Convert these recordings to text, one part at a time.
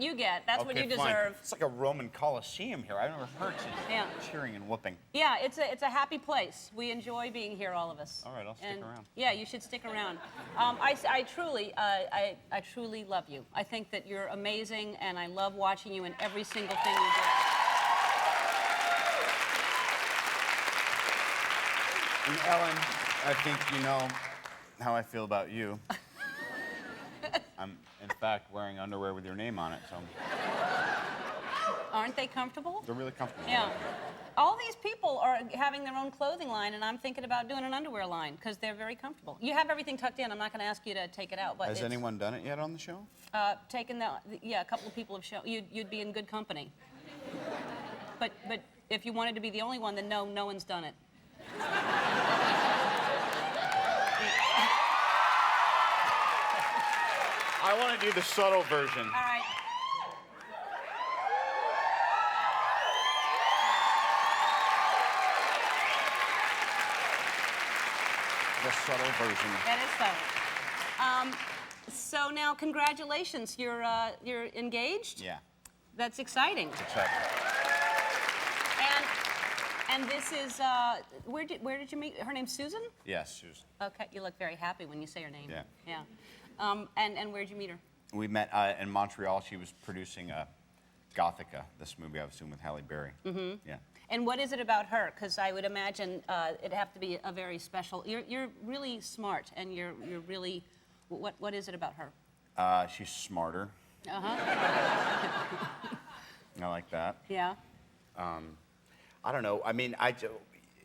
you get. That's what you fine. deserve. It's like a Roman Colosseum here. I've never heard cheering and whooping. Yeah, it's a happy place. We enjoy being here, all of us. All right, I'll stick around. Yeah, you should stick around. I truly love you. I think that you're amazing, and I love watching you in every single thing you do. And Ellen, I think you know how I feel about you. I'm, in fact, wearing underwear with your name on it, so. Aren't they comfortable? They're really comfortable. Yeah. All these people are having their own clothing line, and I'm thinking about doing an underwear line because they're very comfortable. You have everything tucked in. I'm not going to ask you to take it out. But has anyone done it yet on the show? Yeah, a couple of people have shown. You'd be in good company. But if you wanted to be the only one, then no one's done it. I want to do the subtle version. All right. The subtle version. That is subtle. So now, congratulations. You're engaged? Yeah. That's exciting. It's exciting. And this is where did you meet? Her name's Susan? Yes, Susan. Okay, you look very happy when you say her name. Yeah. Yeah. And where'd you meet her? We met in Montreal. She was producing Gothica, this movie I was doing with Halle Berry. Mm-hmm. Yeah. And what is it about her? Because I would imagine it'd have to be a very special. You're really smart, and you're really. What is it about her? She's smarter. Uh-huh. I like that. Yeah. I don't know. I mean,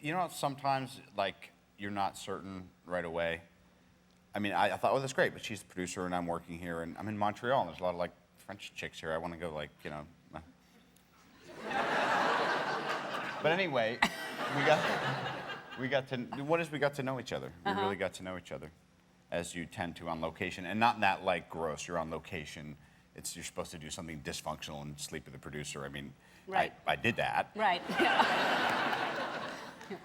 you know, sometimes like you're not certain right away. I mean, I thought, oh, that's great, but she's the producer, and I'm working here, and I'm in Montreal, and there's a lot of like French chicks here. I want to go, like, you know. But anyway, we got to know each other. We really got to know each other, as you tend to on location, and not in that like gross. You're on location. You're supposed to do something dysfunctional and sleep with the producer. I mean, right. I did that. Right.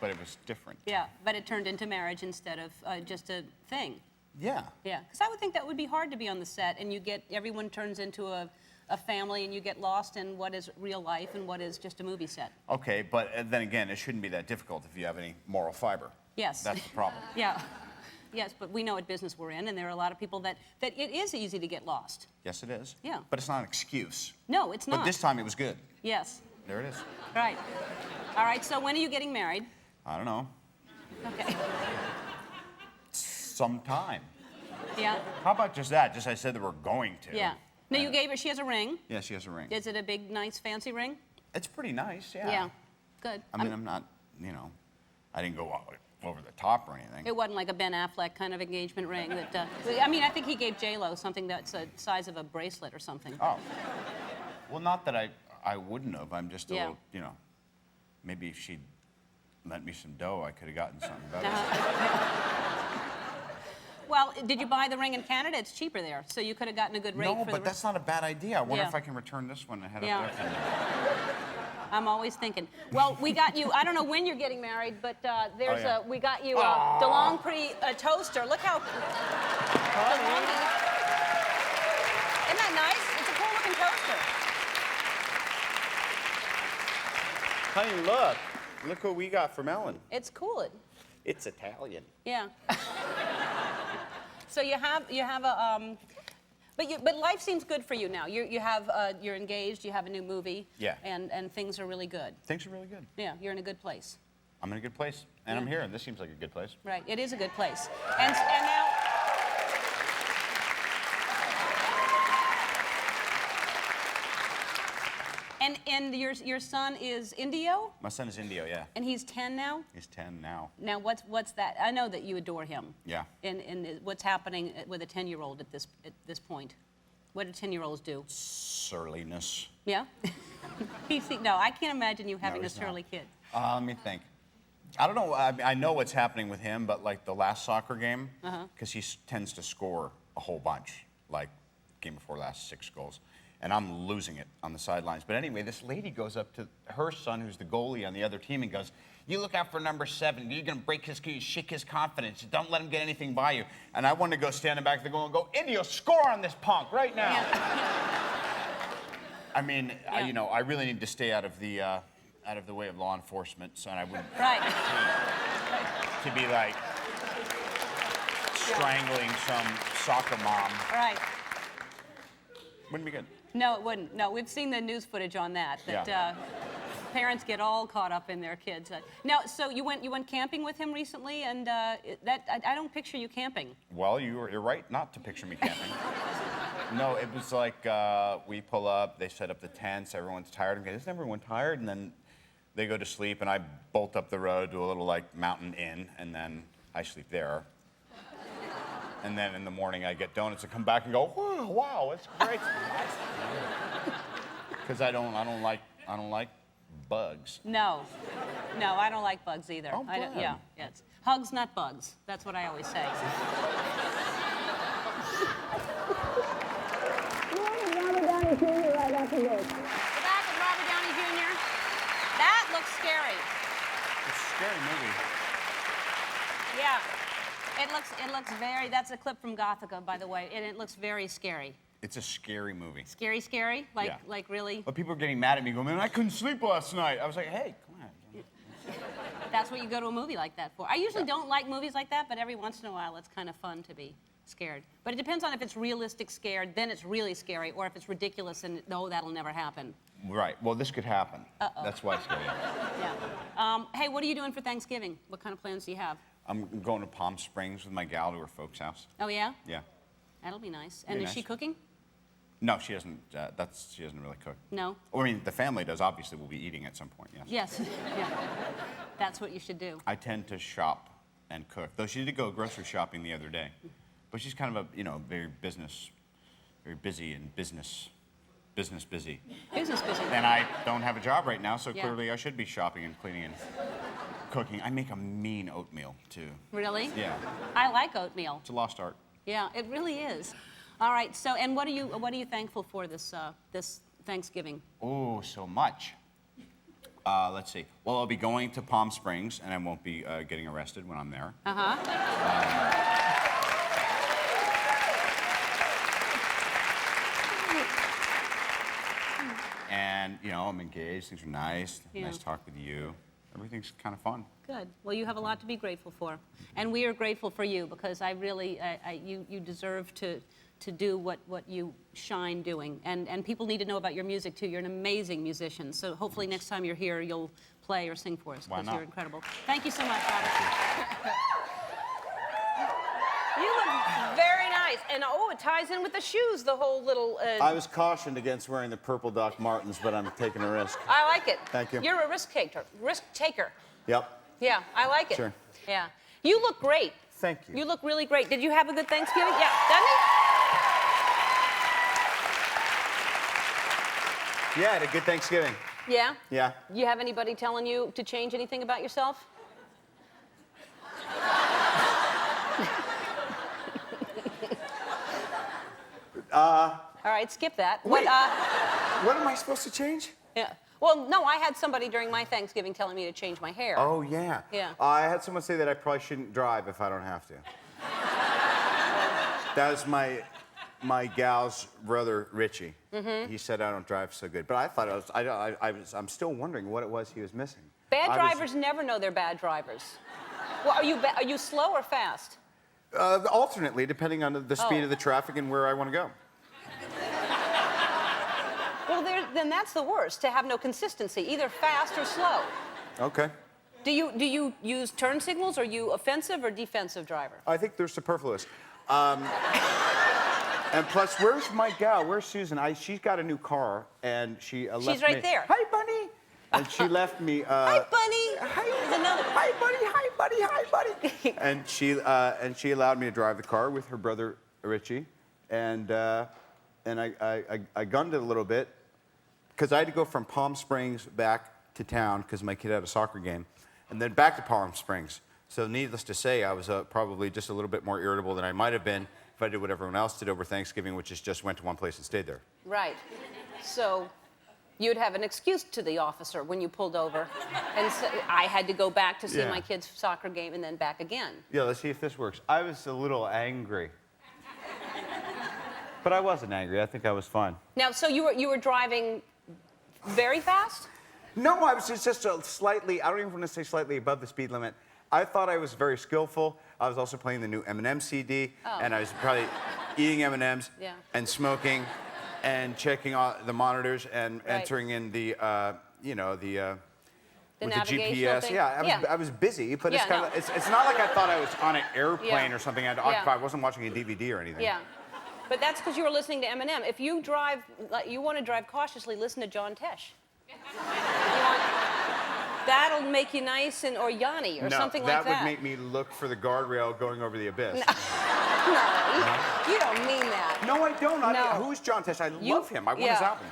But it was different. Yeah, but it turned into marriage instead of just a thing. Yeah. Yeah, because I would think that would be hard to be on the set, and everyone turns into a family, and you get lost in what is real life and what is just a movie set. Okay, but then again, it shouldn't be that difficult if you have any moral fiber. Yes. That's the problem. Yeah. Yes, but we know what business we're in, and there are a lot of people that it is easy to get lost. Yes, it is. Yeah. But it's not an excuse. No, it's not. But this time it was good. Yes. There it is. Right. All right, so when are you getting married? I don't know. Okay. Sometime. Yeah. How about just that? Just I said that we're going to. Yeah. No, you gave her, she has a ring. Yeah, she has a ring. Is it a big, nice, fancy ring? It's pretty nice, yeah. Yeah. Good. I mean, I'm not, you know, I didn't go over the top or anything. It wasn't like a Ben Affleck kind of engagement ring that, I mean, I think he gave J-Lo something that's the size of a bracelet or something. Oh. Well, not that I wouldn't have. I'm just a Yeah. little, you know, maybe if she'd lent me some dough, I could have gotten something better. Well, did you buy the ring in Canada? It's cheaper there, so you could have gotten a good rate for the No, but that's not a bad idea. I wonder Yeah. if I can return this one and head Yeah. up there. I'm always thinking. Well, we got you, I don't know when you're getting married, but we got you a DeLong Prix toaster. Look how DeLonghi. Isn't that nice? It's a cool looking toaster. Honey, look. Look what we got from Ellen. It's cool. It's Italian. Yeah. So you have a but life seems good for you now. You're engaged. You have a new movie. Yeah. And things are really good. Things are really good. Yeah, you're in a good place. I'm in a good place, and I'm here, and this seems like a good place. Right. It is a good place. And now. And your son is Indio? My son is Indio, yeah. And he's 10 now? He's 10 now. Now, what's that? I know that you adore him. Yeah. And what's happening with a 10-year-old at this point? What do 10-year-olds do? Surliness. Yeah? No, I can't imagine you having a he's surly not. kid. Let me think. I don't know. I know what's happening with him, but like the last soccer game, because he tends to score a whole bunch, like game before last, 6 goals. And I'm losing it on the sidelines. But anyway, this lady goes up to her son, who's the goalie on the other team, and goes, "You look out for number 7. You're going to break shake his confidence. Don't let him get anything by you." And I wanted to go stand in back of the goal and go, "Indio, score on this punk right now." I mean, you know, I really need to stay out of the way of law enforcement, so I wouldn't. Right. To be like strangling some soccer mom. Right. Wouldn't be good. No, it wouldn't. No, we've seen the news footage on that. Parents get all caught up in their kids. Now, so you went camping with him recently, and I don't picture you camping. Well, you're right not to picture me camping. No, it was like we pull up, they set up the tents, everyone's tired. I'm like, isn't everyone tired? And then they go to sleep, and I bolt up the road to a little like mountain inn, and then I sleep there. And then in the morning I get donuts and come back and go, wow, it's great. Because I don't like bugs. No, I don't like bugs either. Oh, I don't, yeah, it's hugs, not bugs. That's what I always say. Robert Downey Jr. right after this. We're back with Robert Downey Jr. That looks scary. It's a scary movie. Yeah. It looks very, that's a clip from Gothica, by the way, and it looks very scary. It's a scary movie. Scary? Like, Yeah. like really? But people are getting mad at me going, man, I couldn't sleep last night. I was like, hey, come on. That's what you go to a movie like that for. I usually don't like movies like that, but every once in a while it's kind of fun to be scared. But it depends on if it's realistic scared, then it's really scary, or if it's ridiculous and no, that'll never happen. Right. Well, this could happen. Uh-oh. That's why it's scary. Yeah. Hey, what are you doing for Thanksgiving? What kind of plans do you have? I'm going to Palm Springs with my gal to her folks' house. Oh, yeah? Yeah. That'll be nice. And Be is nice. she cooking? No, she doesn't. She doesn't really cook. No? I mean, the family does. Obviously, we'll be eating at some point. Yes. Yes. Yeah. That's what you should do. I tend to shop and cook. Though she did go grocery shopping the other day, but she's kind of a very busy and business busy. Business busy. And I don't have a job right now, so Yeah. clearly I should be shopping and cleaning and cooking. I make a mean oatmeal too. Really? Yeah. I like oatmeal. It's a lost art. Yeah, it really is. All right. So, and what are you thankful for this Thanksgiving? Oh, so much. Let's see. Well, I'll be going to Palm Springs, and I won't be getting arrested when I'm there. And, you know, I'm engaged. Things are nice. Yeah. Nice talk with you. Everything's kind of fun. Good. Well, you have a lot to be grateful for, and we are grateful for you because I really, you deserve to do what you shine doing, and people need to know about your music too. You're an amazing musician. So hopefully next time you're here, you'll play or sing for us Why because not? you're incredible. Thank you so much, Robert. You look very nice, and oh, it ties in with the shoes. The whole little. I was cautioned against wearing the purple Doc Martens, but I'm taking a risk. I like it. Thank you. You're a risk taker. Risk taker. Yep. Yeah, I like it. Sure. Yeah. You look great. Thank you. You look really great. Did you have a good Thanksgiving? Yeah, doesn't Yeah, I had a good Thanksgiving. he? Yeah? Yeah. You have anybody telling you to change anything about yourself? All right, skip that. Wait. What, What am I supposed to change? yeah. Well, no, I had somebody during my Thanksgiving telling me to change my hair. Oh, yeah. Yeah. I had someone say that I probably shouldn't drive if I don't have to. That was my gal's brother, Richie. Mm-hmm. He said I don't drive so good. But I thought I'm still wondering what it was he was missing. Bad drivers never know they're bad drivers. Well, are you slow or fast? Alternately, depending on the speed Oh. of the traffic and where I want to go. Well, then that's the worst, to have no consistency, either fast or slow. Okay. Do you use turn signals? Are you offensive or defensive driver? I think they're superfluous. And plus, where's my gal? Where's Susan? She's got a new car, and she left me. She's right there. Hi, Bunny. And she left me. Hi, Bunny. Hi, There's another one. Hi, Bunny. Hi, Bunny. Hi, Bunny. and she allowed me to drive the car with her brother Richie, and I gunned it a little bit because I had to go from Palm Springs back to town because my kid had a soccer game, and then back to Palm Springs. So needless to say, I was probably just a little bit more irritable than I might have been if I did what everyone else did over Thanksgiving, which is just went to one place and stayed there. Right. So you'd have an excuse to the officer when you pulled over and say, I had to go back to see Yeah. my kid's soccer game and then back again. Yeah, let's see if this works. I was a little angry. But I wasn't angry. I think I was fine. Now, so you were driving Very fast? No, I was just slightly, I don't even want to say slightly above the speed limit. I thought I was very skillful. I was also playing the new Eminem CD, and I was probably eating M&Ms and smoking and checking all the monitors and entering in the, with the navigational GPS. thing? Yeah, I was busy, but it's kind of, it's not like I thought I was on an airplane or something I had to occupy. I wasn't watching a DVD or anything. Yeah. But that's because you were listening to Eminem. If you drive, you want to drive cautiously, listen to John Tesh. That'll make you nice or Yanni or something like that. That would make me look for the guardrail going over the abyss. No, you don't mean that. No, I don't. No. Who's John Tesh? I love him. I want his album.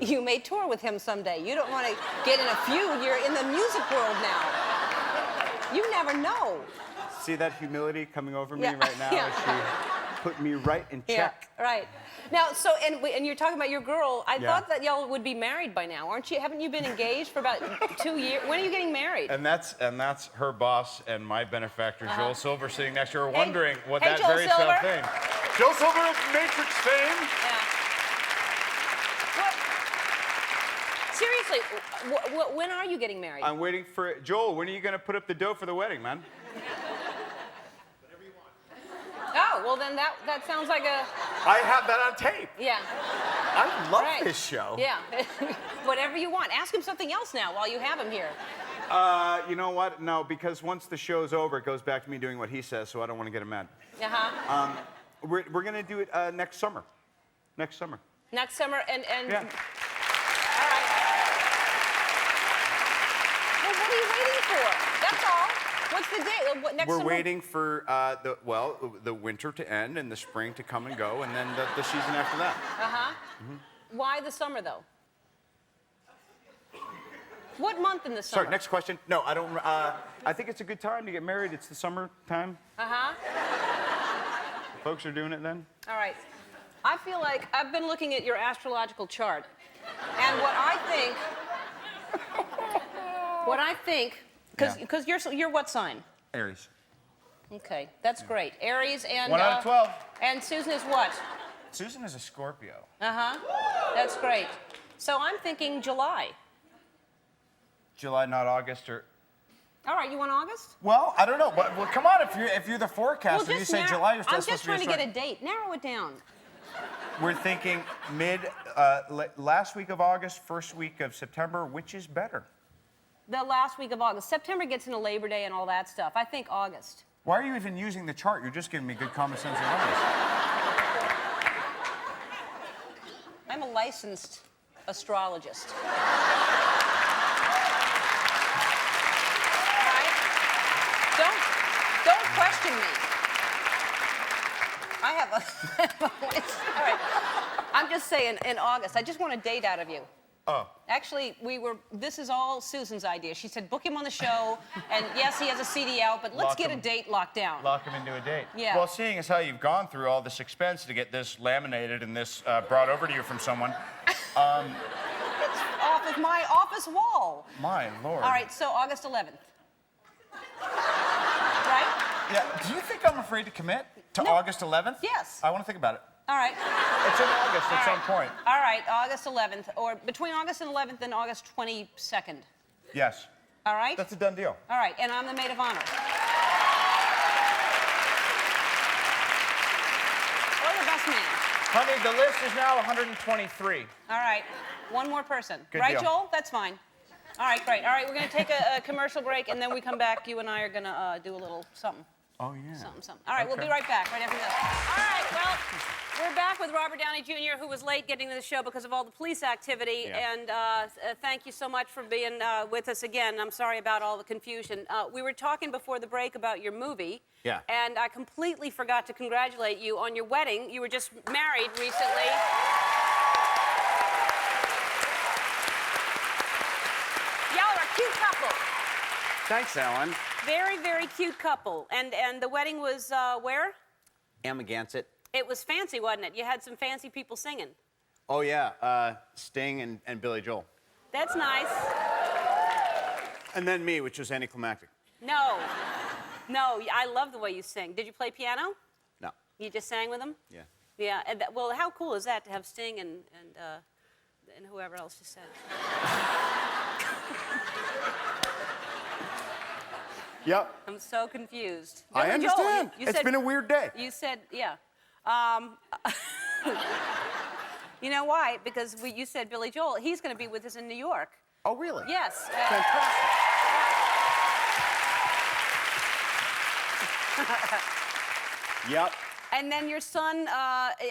You may tour with him someday. You don't want to get in a feud. You're in the music world now. You never know. See that humility coming over me right now as she put me right in check. Yeah, right. Now, so, and you're talking about your girl. I thought that y'all would be married by now, aren't you? Haven't you been engaged for about 2 years? When are you getting married? And that's her boss and my benefactor, Joel Silver, sitting next to her, wondering what that Joel very Silver. sad thing. Joel Silver of Matrix fame. Yeah. Seriously, when are you getting married? I'm waiting for Joel. When are you going to put up the dough for the wedding, man? Oh, well then that sounds like a... I have that on tape. Yeah. I love this show. Yeah. Whatever you want. Ask him something else now while you have him here. You know what? No, because once the show's over, it goes back to me doing what he says, so I don't want to get him mad. We're going to do it next summer. Next summer. Next summer and... Yeah. All right. Well, what are you waiting for? That's all. What's the date? Next We're summer? waiting for the winter to end and the spring to come and go, and then the season after that. Why the summer, though? What month in the summer? Sorry, next question. No, I don't. I think it's a good time to get married. It's the summer time. Folks are doing it then. All right. I feel like I've been looking at your astrological chart, and what I think, because you're what sign? Aries. Okay, that's great. Aries and 1 out of 12. And Susan is what? Susan is a Scorpio. That's great. So I'm thinking July. July, not August, or. All right, you want August? Well, I don't know. But well, come on, if you're the forecaster, you say July, you're still I'm supposed just to be trying to get a date. Narrow it down. We're thinking last week of August, first week of September. Which is better? The last week of August. September gets into Labor Day and all that stuff. I think August. Why are you even using the chart? You're just giving me good common sense advice. I'm a licensed astrologist. Don't question me. I have a... All right. I'm just saying, in August, I just want a date out of you. Oh. Actually, this is all Susan's idea. She said, book him on the show, and yes, he has a CD out, but let's get a date locked down. Lock him into a date. Yeah. Well, seeing as how you've gone through all this expense to get this laminated and this brought over to you from someone. It's off of my office wall. My Lord. All right, so August 11th. Right? Yeah. Do you think I'm afraid to commit to August 11th? Yes. I want to think about it. All right. It's in August at some point. All right, August 11th, or between August and 11th and August 22nd. Yes. All right? That's a done deal. All right, and I'm the maid of honor. Or the best man. Honey, the list is now 123. All right, one more person. Good right, deal. Joel? That's fine. All right, great. All right, we're going to take a commercial break, and then we come back. You and I are going to do a little something. Oh, yeah. Something. All right, we'll be right back right after this. All right, well, we're back with Robert Downey Jr., who was late getting to the show because of all the police activity. Yeah. And thank you so much for being with us again. I'm sorry about all the confusion. We were talking before the break about your movie. Yeah. And I completely forgot to congratulate you on your wedding. You were just married recently. Y'all are a cute couple. Thanks, Ellen. Very, very cute couple. And the wedding was where? Amagansett. It was fancy, wasn't it? You had some fancy people singing. Oh, yeah. Sting and Billy Joel. That's nice. And then me, which was anticlimactic. No. No, I love the way you sing. Did you play piano? No. You just sang with them? Yeah. Yeah. And well, how cool is that to have Sting and and whoever else you said. Yep. I'm so confused. I Billy Joel, understand. you It's said- been a weird day. You said, yeah. You know why? Because you said Billy Joel. He's going to be with us in New York. Oh, really? Yes. Fantastic. Yep. And then your son,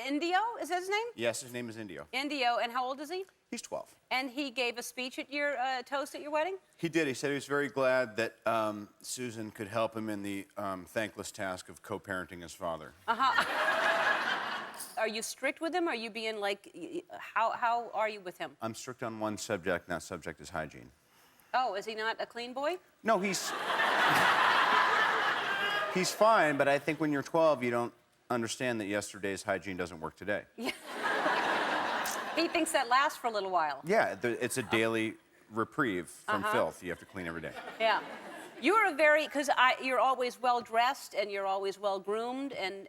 Indio, is that his name? Yes, his name is Indio. Indio, and how old is he? He's 12. And he gave a speech at your toast at your wedding? He did. He said he was very glad that Susan could help him in the thankless task of co-parenting his father. Are you strict with him? Are you being like, how are you with him? I'm strict on one subject, and that subject is hygiene. Oh, is he not a clean boy? No, he's he's fine, but I think when you're 12, you don't understand that yesterday's hygiene doesn't work today. He thinks that lasts for a little while. Yeah, it's a daily reprieve from filth. You have to clean every day. Yeah. You're a very, because you're always well dressed and you're always well groomed and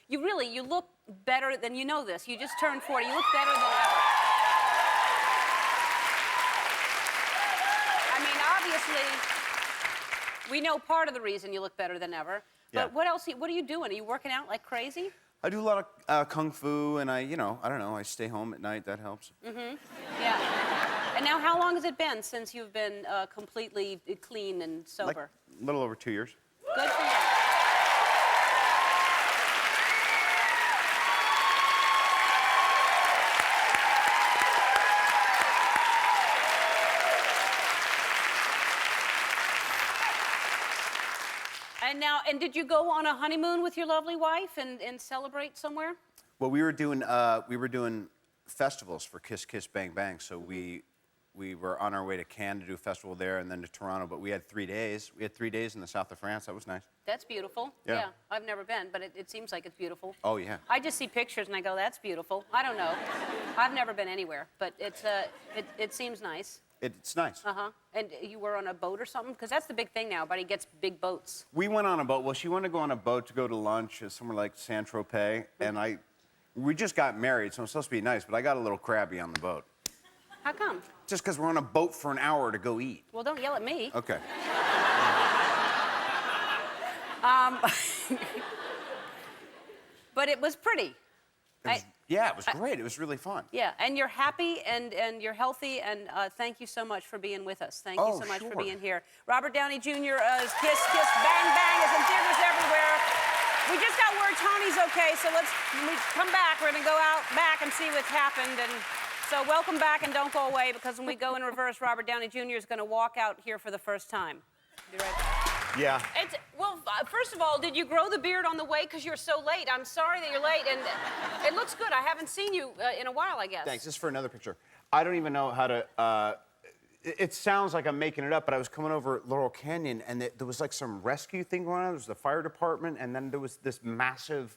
you look better than, you know this. You just turned 40. You look better than ever. I mean, obviously, we know part of the reason you look better than ever. But Yeah. what else? What are you doing? Are you working out like crazy? I do a lot of kung fu, and I don't know, I stay home at night. That helps. Yeah. And now, how long has it been since you've been completely clean and sober? Like a little over 2 years. Good for you. And did you go on a honeymoon with your lovely wife and celebrate somewhere? Well, we were doing festivals for Kiss Kiss Bang Bang, so we were on our way to Cannes to do a festival there, and then to Toronto. But we had 3 days. We had 3 days in the south of France. That was nice. That's beautiful. Yeah. I've never been, but it seems like it's beautiful. Oh yeah. I just see pictures and I go, that's beautiful. I don't know. I've never been anywhere, but it seems nice. It's nice. And you were on a boat or something? Because that's the big thing now. Everybody gets big boats. We went on a boat. Well, she wanted to go on a boat to go to lunch somewhere like Saint-Tropez, and we just got married, so I'm supposed to be nice, but I got a little crabby on the boat. How come? Just because we're on a boat for an hour to go eat. Well, don't yell at me. Okay. But it was pretty. Yeah, it was great. It was really fun. Yeah, and you're happy and you're healthy, and thank you so much for being with us. Thank you so much for being here. Robert Downey Jr.'s Kiss Kiss Bang Bang is in theaters everywhere. We just got word Tony's okay, so when we come back, we're going to go out back and see what's happened. And so welcome back and don't go away, because when we go in reverse, Robert Downey Jr. is going to walk out here for the first time. Be right back. Yeah. First of all, did you grow the beard on the way? Because you're so late. I'm sorry that you're late, and it looks good. I haven't seen you in a while, I guess. Thanks. Just for another picture. I don't even know how to. It sounds like I'm making it up, but I was coming over Laurel Canyon, and there was like some rescue thing going on. There was the fire department, and then there was this massive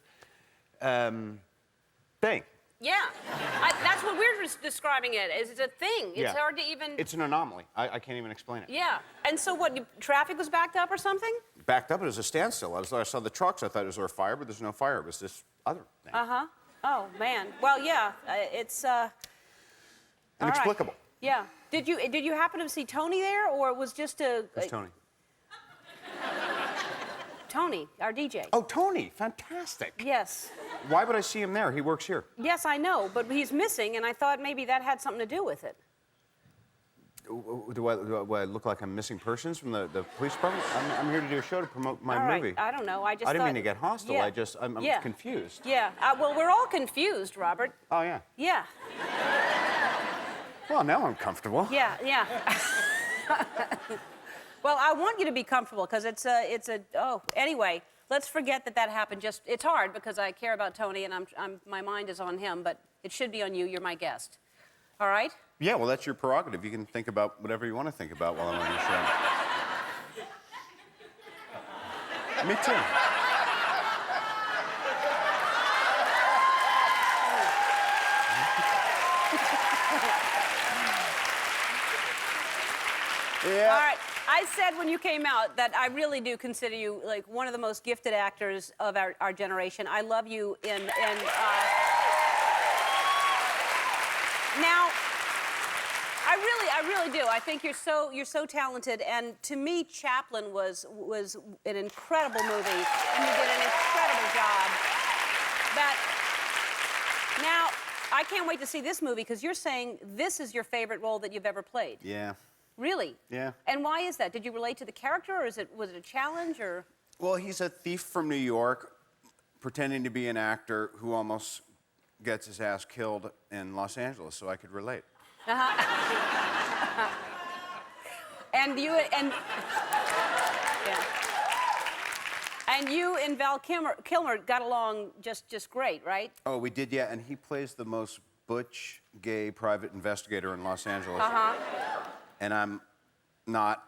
thing. Yeah, that's what we're describing it as. It's a thing. It's hard to even. It's an anomaly. I can't even explain it. Yeah, and so what? Traffic was backed up or something? Backed up, it was a standstill. I saw the trucks. I thought it was a fire, but there's no fire. It was this other thing. Oh man. Well, yeah, it's Inexplicable. Right. Yeah. Did you happen to see Tony there, or it was just a? Who's Tony? Tony, our DJ. Oh, Tony! Fantastic. Yes. Why would I see him there? He works here. Yes, I know, but he's missing, and I thought maybe that had something to do with it. Do I look like I'm missing persons from the police department? I'm here to do a show to promote my All right. movie. I don't know. I didn't mean to get hostile. Yeah. I'm Yeah. confused. Yeah. Well, we're all confused, Robert. Oh, yeah. Yeah. Well, now I'm comfortable. Yeah. Yeah. Well, I want you to be comfortable because anyway, let's forget that happened. It's hard because I care about Tony and my mind is on him, but it should be on you. You're my guest. All right? Yeah, well, that's your prerogative. You can think about whatever you want to think about while I'm on your show. Me too. Yeah. All right. I said when you came out that I really do consider you like one of the most gifted actors of our generation. I love you now, I really do. I think you're so talented. And to me, Chaplin was an incredible movie, and you did an incredible job. Now, I can't wait to see this movie because you're saying this is your favorite role that you've ever played. Yeah. Really? Yeah. And why is that? Did you relate to the character, or was it a challenge, or? Well, he's a thief from New York, pretending to be an actor who almost gets his ass killed in Los Angeles, so I could relate. And you and Val Kilmer got along just great, right? Oh, we did, yeah, and he plays the most butch, gay private investigator in Los Angeles. And I'm not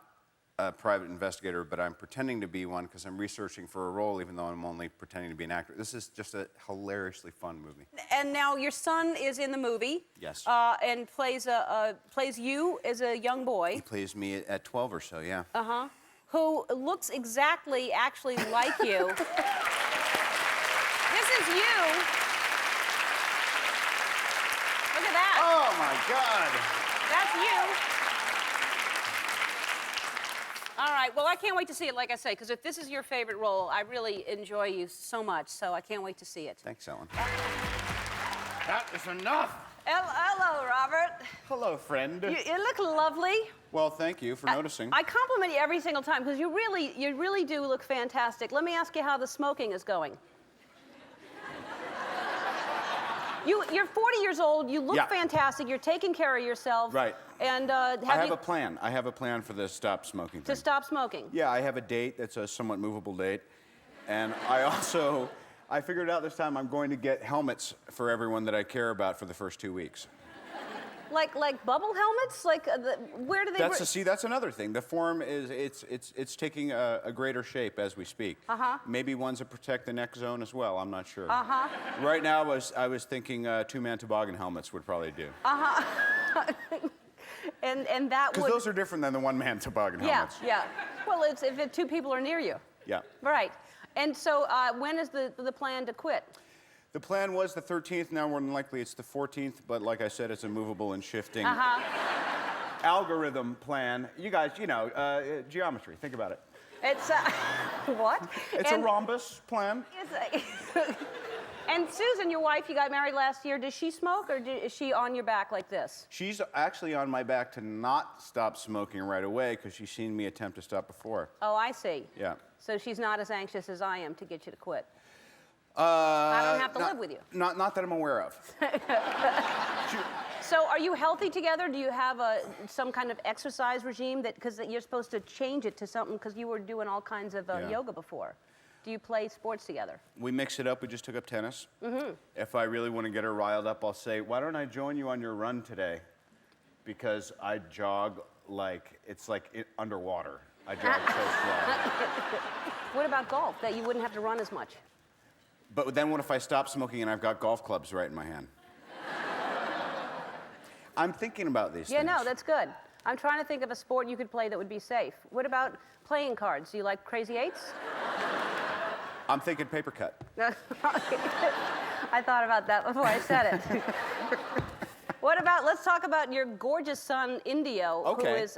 a private investigator, but I'm pretending to be one because I'm researching for a role, even though I'm only pretending to be an actor. This is just a hilariously fun movie. And now your son is in the movie. Yes. And plays you as a young boy. He plays me at 12 or so, yeah. Who looks exactly, actually like you. This is you. Look at that. Oh, my God. That's you. All right, well, I can't wait to see it, like I say, because if this is your favorite role, I really enjoy you so much, so I can't wait to see it. Thanks, Ellen. That is enough. Hello, Robert. Hello, friend. You look lovely. Well, thank you for noticing. I compliment you every single time, because you really do look fantastic. Let me ask you how the smoking is going. You're 40 years old, you look fantastic, you're taking care of yourself. Right. And I have a plan. I have a plan for the stop smoking thing. to stop smoking? Yeah, I have a date that's a somewhat movable date. And I figured out this time I'm going to get helmets for everyone that I care about for the first 2 weeks. Like bubble helmets? Where do they... See, that's another thing. The form is, it's taking a greater shape as we speak. Maybe ones that protect the neck zone as well, I'm not sure. Right now, I was thinking two-man toboggan helmets would probably do. And that would... Because those are different than the one-man toboggan helmets. Yeah. Well, it's if two people are near you. Yeah. Right. And so when is the plan to quit? The plan was the 13th. Now, more than likely, it's the 14th. But like I said, it's a movable and shifting algorithm plan. You guys, geometry. Think about it. It's what? It's a rhombus plan. And Susan, your wife, you got married last year. Does she smoke, or is she on your back like this? She's actually on my back to not stop smoking right away because she's seen me attempt to stop before. Oh, I see. Yeah. So she's not as anxious as I am to get you to quit. I don't have to live with you. Not that I'm aware of. So are you healthy together? Do you have some kind of exercise regime because you're supposed to change it to something because you were doing all kinds of yoga before? Do you play sports together? We mix it up. We just took up tennis. If I really want to get her riled up, I'll say, why don't I join you on your run today? Because I jog it's like underwater. I jog so slow. What about golf? That you wouldn't have to run as much? But then what if I stop smoking and I've got golf clubs right in my hand? I'm thinking about these things. Yeah, no, that's good. I'm trying to think of a sport you could play that would be safe. What about playing cards? Do you like Crazy Eights? I'm thinking paper cut. I thought about that before I said it. Let's talk about your gorgeous son, Indio, Okay. who is,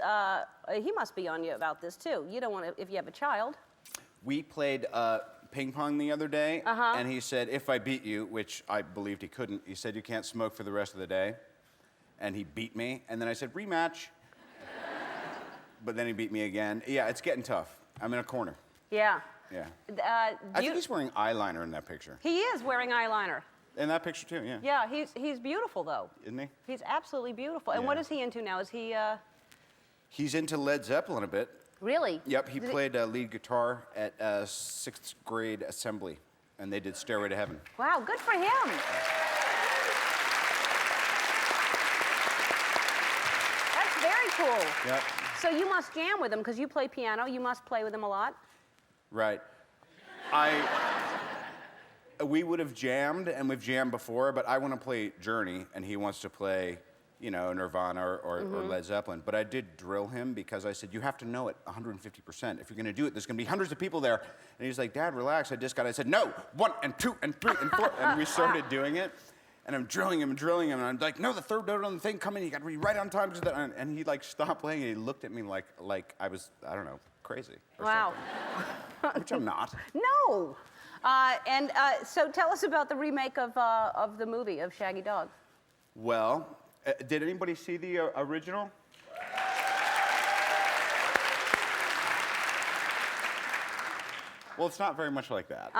he must be on you about this too. You don't want to, if you have a child. We played ping pong the other day, and he said, if I beat you, which I believed he couldn't, he said, you can't smoke for the rest of the day. And he beat me, and then I said, rematch. But then he beat me again. Yeah, it's getting tough. I'm in a corner. Yeah. Yeah. I think he's wearing eyeliner in that picture. He is wearing eyeliner. In that picture, too, yeah. Yeah, he's beautiful, though. Isn't he? He's absolutely beautiful. And what is he into now? Is he... He's into Led Zeppelin a bit. Really? Yep, he played lead guitar at 6th grade assembly, and they did Stairway to Heaven. Wow, good for him. That's very cool. Yep. So you must jam with him because you play piano. You must play with him a lot. Right. We would have jammed, and we've jammed before, but I want to play Journey, and he wants to play, Nirvana or Led Zeppelin. But I did drill him because I said, you have to know it 150%. If you're going to do it, there's going to be hundreds of people there. And he's like, Dad, relax. I said, no, 1 and 2 and 3 and 4. And we started doing it. and I'm drilling him, and I'm like, no, the third note on the thing coming, you got to be right on time. And he like stopped playing, and he looked at me like I was, I don't know, crazy. Or Wow. something. Which I'm not. No. So tell us about the remake of the movie of Shaggy Dog. Well, did anybody see the original? Well, it's not very much like that.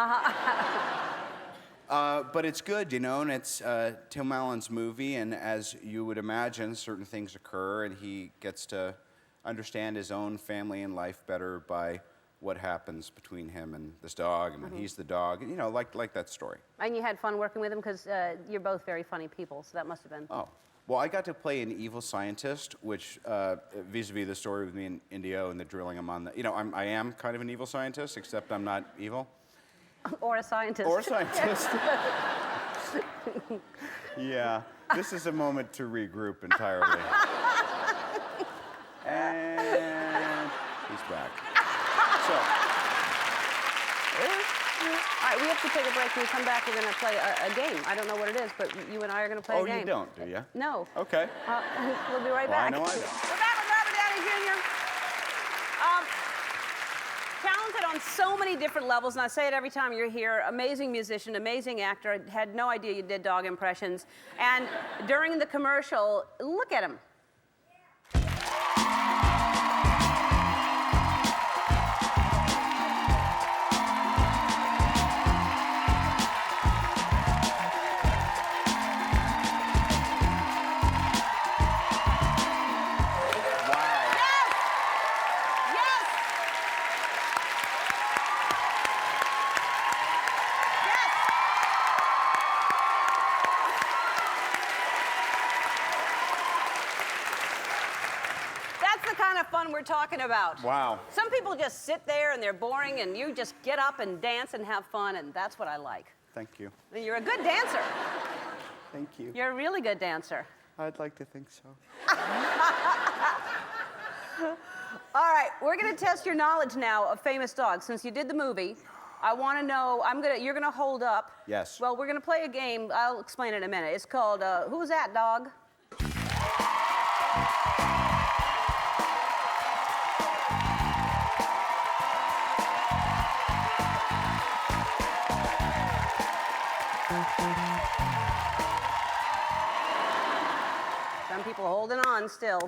But it's good, you know, and it's Tim Allen's movie, and as you would imagine, certain things occur, and he gets to understand his own family and life better by what happens between him and this dog, and when he's the dog, and, you know, like that story. And you had fun working with him because you're both very funny people, so that must have been. Oh. Well, I got to play an evil scientist, which, vis-a-vis the story with me and Indio and the drilling him on the, you know, I am kind of an evil scientist, except I'm not evil. Or a scientist. Or a scientist. Yeah, this is a moment to regroup entirely. And he's back. So. All right, we have to take a break. When we come back, we're going to play a game. I don't know what it is, but you and I are going to play a game. Oh, you don't, do you? No. Okay. We'll be right Well, I back. know I don't. We're back with Robert Downey Jr. Talented on so many different levels, and I say it every time you're here. Amazing musician, amazing actor. I had no idea you did dog impressions. And during the commercial, look at him. We're talking about. Wow. Some people just sit there and they're boring, and you just get up and dance and have fun, and that's what I like. Thank you. You're a good dancer. Thank you. You're a really good dancer. I'd like to think so. All right, we're going to test your knowledge now of famous dogs. Since you did the movie, I want to know, you're going to hold up. Yes. Well, we're going to play a game. I'll explain it in a minute. It's called Who's That Dog? Some people holding on still.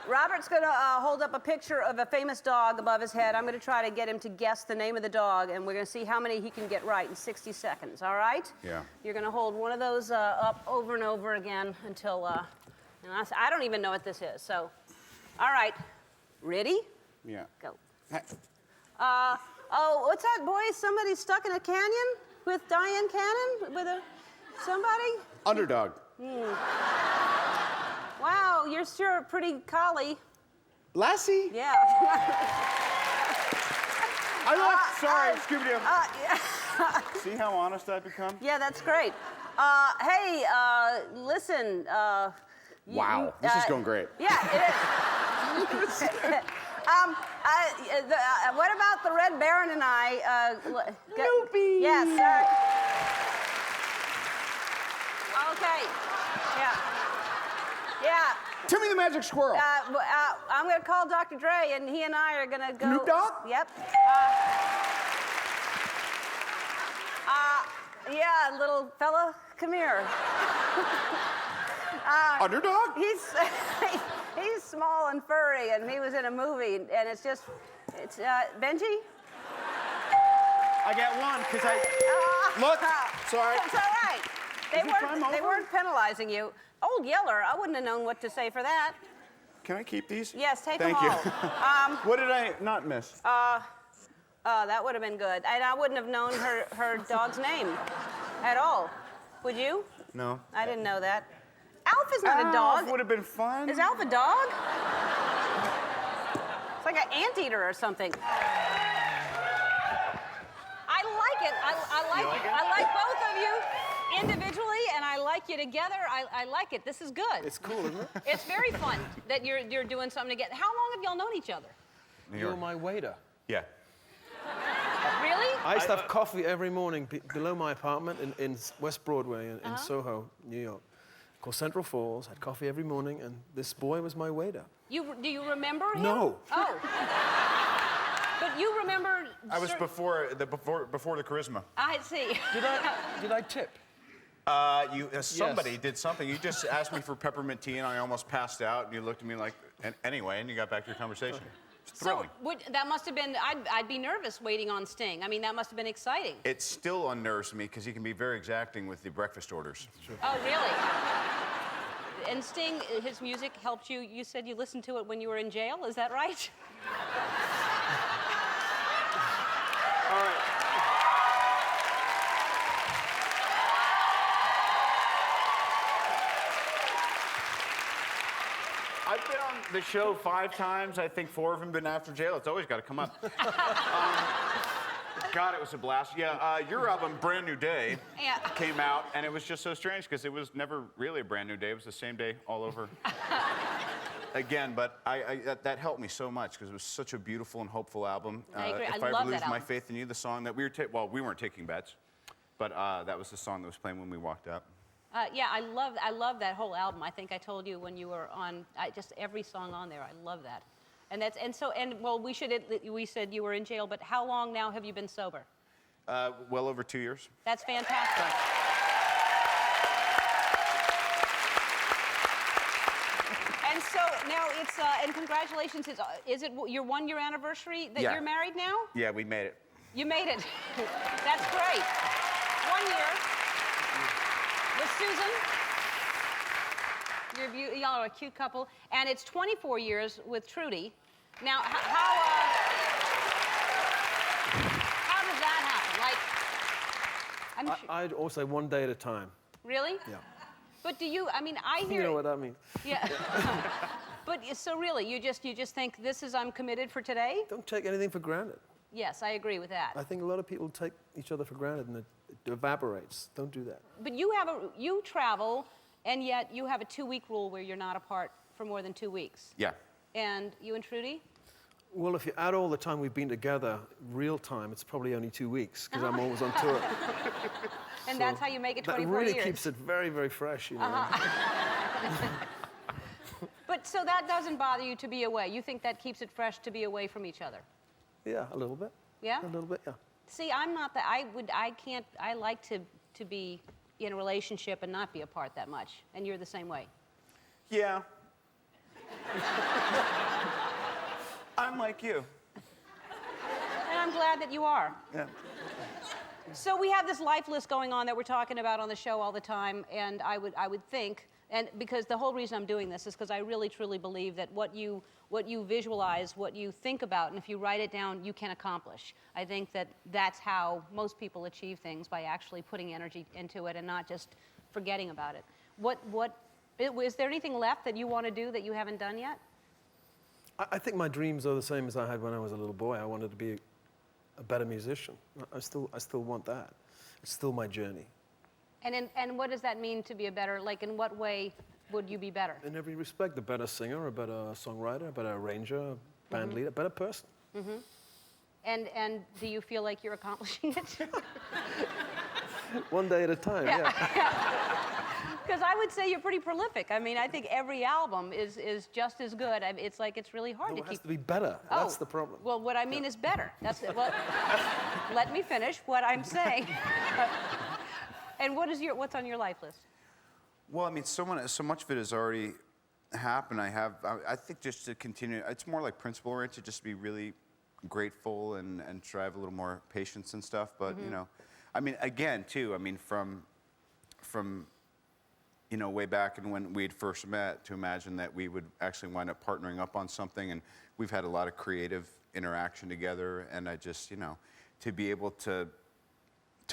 Robert's going to hold up a picture of a famous dog above his head. I'm going to try to get him to guess the name of the dog, and we're going to see how many he can get right in 60 seconds, all right? Yeah. You're going to hold one of those up over and over again until, I don't even know what this is, so, all right. Ready? Yeah. Go. Oh, what's that, boy? Somebody stuck in a canyon with Diane Cannon? With somebody? Underdog. Wow, you're sure a pretty collie. Lassie? Yeah. Sorry, Scooby-Doo. Yeah. See how honest I've become? Yeah, that's great. Hey, listen. Wow, this is going great. Yeah, it is. What about the Red Baron and I? Loopy. Yes, sir. Okay. Yeah. Yeah. Timmy the Magic Squirrel. I'm going to call Dr. Dre, and he and I are going to go. Snoop Dogg? Yep. Yeah, little fella, come here. Underdog? He's small and furry, and he was in a movie, and it's Benji? I get one, because Look, sorry. It's all right. They weren't penalizing you. Old Yeller, I wouldn't have known what to say for that. Can I keep these? Yes, take Thank them you. all. What did I not miss? That would have been good. And I wouldn't have known her dog's name at all. Would you? No. I didn't know that. Alf is not a dog. Would have been fun. Is Alf a dog? It's like an anteater or something. I like it. I like both of you individually, and I like you together. I like it. This is good. It's cool, isn't it? It's very fun that you're doing something together. How long have y'all known each other? New You're York. my waiter. Yeah. Really? I used to have coffee every morning below my apartment in West Broadway in Soho, New York, called Central Falls. Had coffee every morning, and this boy was my waiter. Do you remember him? No. Oh. But you remember... I was before the charisma. I see. Did I tip? Somebody did something. You just asked me for peppermint tea, and I almost passed out, and you looked at me like, anyway, and you got back to your conversation. It's thrilling. So that must have been, I'd be nervous waiting on Sting. I mean, that must have been exciting. It still unnerves me because he can be very exacting with the breakfast orders. Oh, really? And Sting, his music helped you. You said you listened to it when you were in jail. Is that right? All right. I've been on the show 5 times. I think 4 of them been after jail. It's always got to come up. God, it was a blast. Yeah, your album, Brand New Day, came out, and it was just so strange because it was never really a brand new day. It was the same day all over again. But that helped me so much because it was such a beautiful and hopeful album. I agree. If I I love Ever Lose that My album. Faith in You, the song that we weren't taking bets, but that was the song that was playing when we walked up. Yeah, I love that whole album. I think I told you when you were on, just every song on there. I love that. Well, we said you were in jail, but how long now have you been sober? Well over 2 years. That's fantastic. And so now it's, and congratulations, is it your 1-year anniversary that you're married now? Yeah, we made it. You made it. That's great. 1 year with Susan. Y'all are a cute couple. And it's 24 years with Trudy. Now, how does that happen? Like, I'd also one day at a time. really? Yeah. But do you, I mean, I hear... You know what that means. Yeah. But so really, you just think I'm committed for today? Don't take anything for granted. Yes, I agree with that. I think a lot of people take each other for granted and it evaporates. Don't do that. But you travel, and yet you have a 2-week rule where you're not apart for more than 2 weeks. Yeah. And you and Trudy? Well, if you add all the time we've been together, real time, it's probably only 2 weeks because I'm always on tour. And that's how you make it 24 That really years. keeps it very, very fresh, you know. But so that doesn't bother you to be away. You think that keeps it fresh to be away from each other? Yeah, a little bit. Yeah? A little bit, yeah. See, I'm not that. I like to be in a relationship and not be apart that much. And you're the same way. Yeah. I'm like you. And I'm glad that you are. Yeah. So we have this life list going on that we're talking about on the show all the time, and I would think, and because the whole reason I'm doing this is because I really truly believe that what you visualize, what you think about, and if you write it down, you can accomplish. I think that's how most people achieve things, by actually putting energy into it and not just forgetting about it. Is there anything left that you want to do that you haven't done yet? I think my dreams are the same as I had when I was a little boy. I wanted to be a better musician. I still want that. It's still my journey. And what does that mean to be a better, like in what way would you be better? In every respect, a better singer, a better songwriter, a better arranger, a band leader, a better person. Mm-hmm. And do you feel like you're accomplishing it? One day at a time, yeah. Because I would say you're pretty prolific. I mean, I think every album is just as good. It's like it's really hard No, to it keep. has to be better. That's the problem. Well, what I mean is better. Let me finish what I'm saying. And what's on your life list? Well, I mean, so much of it has already happened. I think just to continue, it's more like principle-oriented, just to be really grateful and try to have a little more patience and stuff. But, you know, I mean, again, too, I mean, from you know, way back and when we'd first met, to imagine that we would actually wind up partnering up on something, and we've had a lot of creative interaction together, and I just, you know, to be able to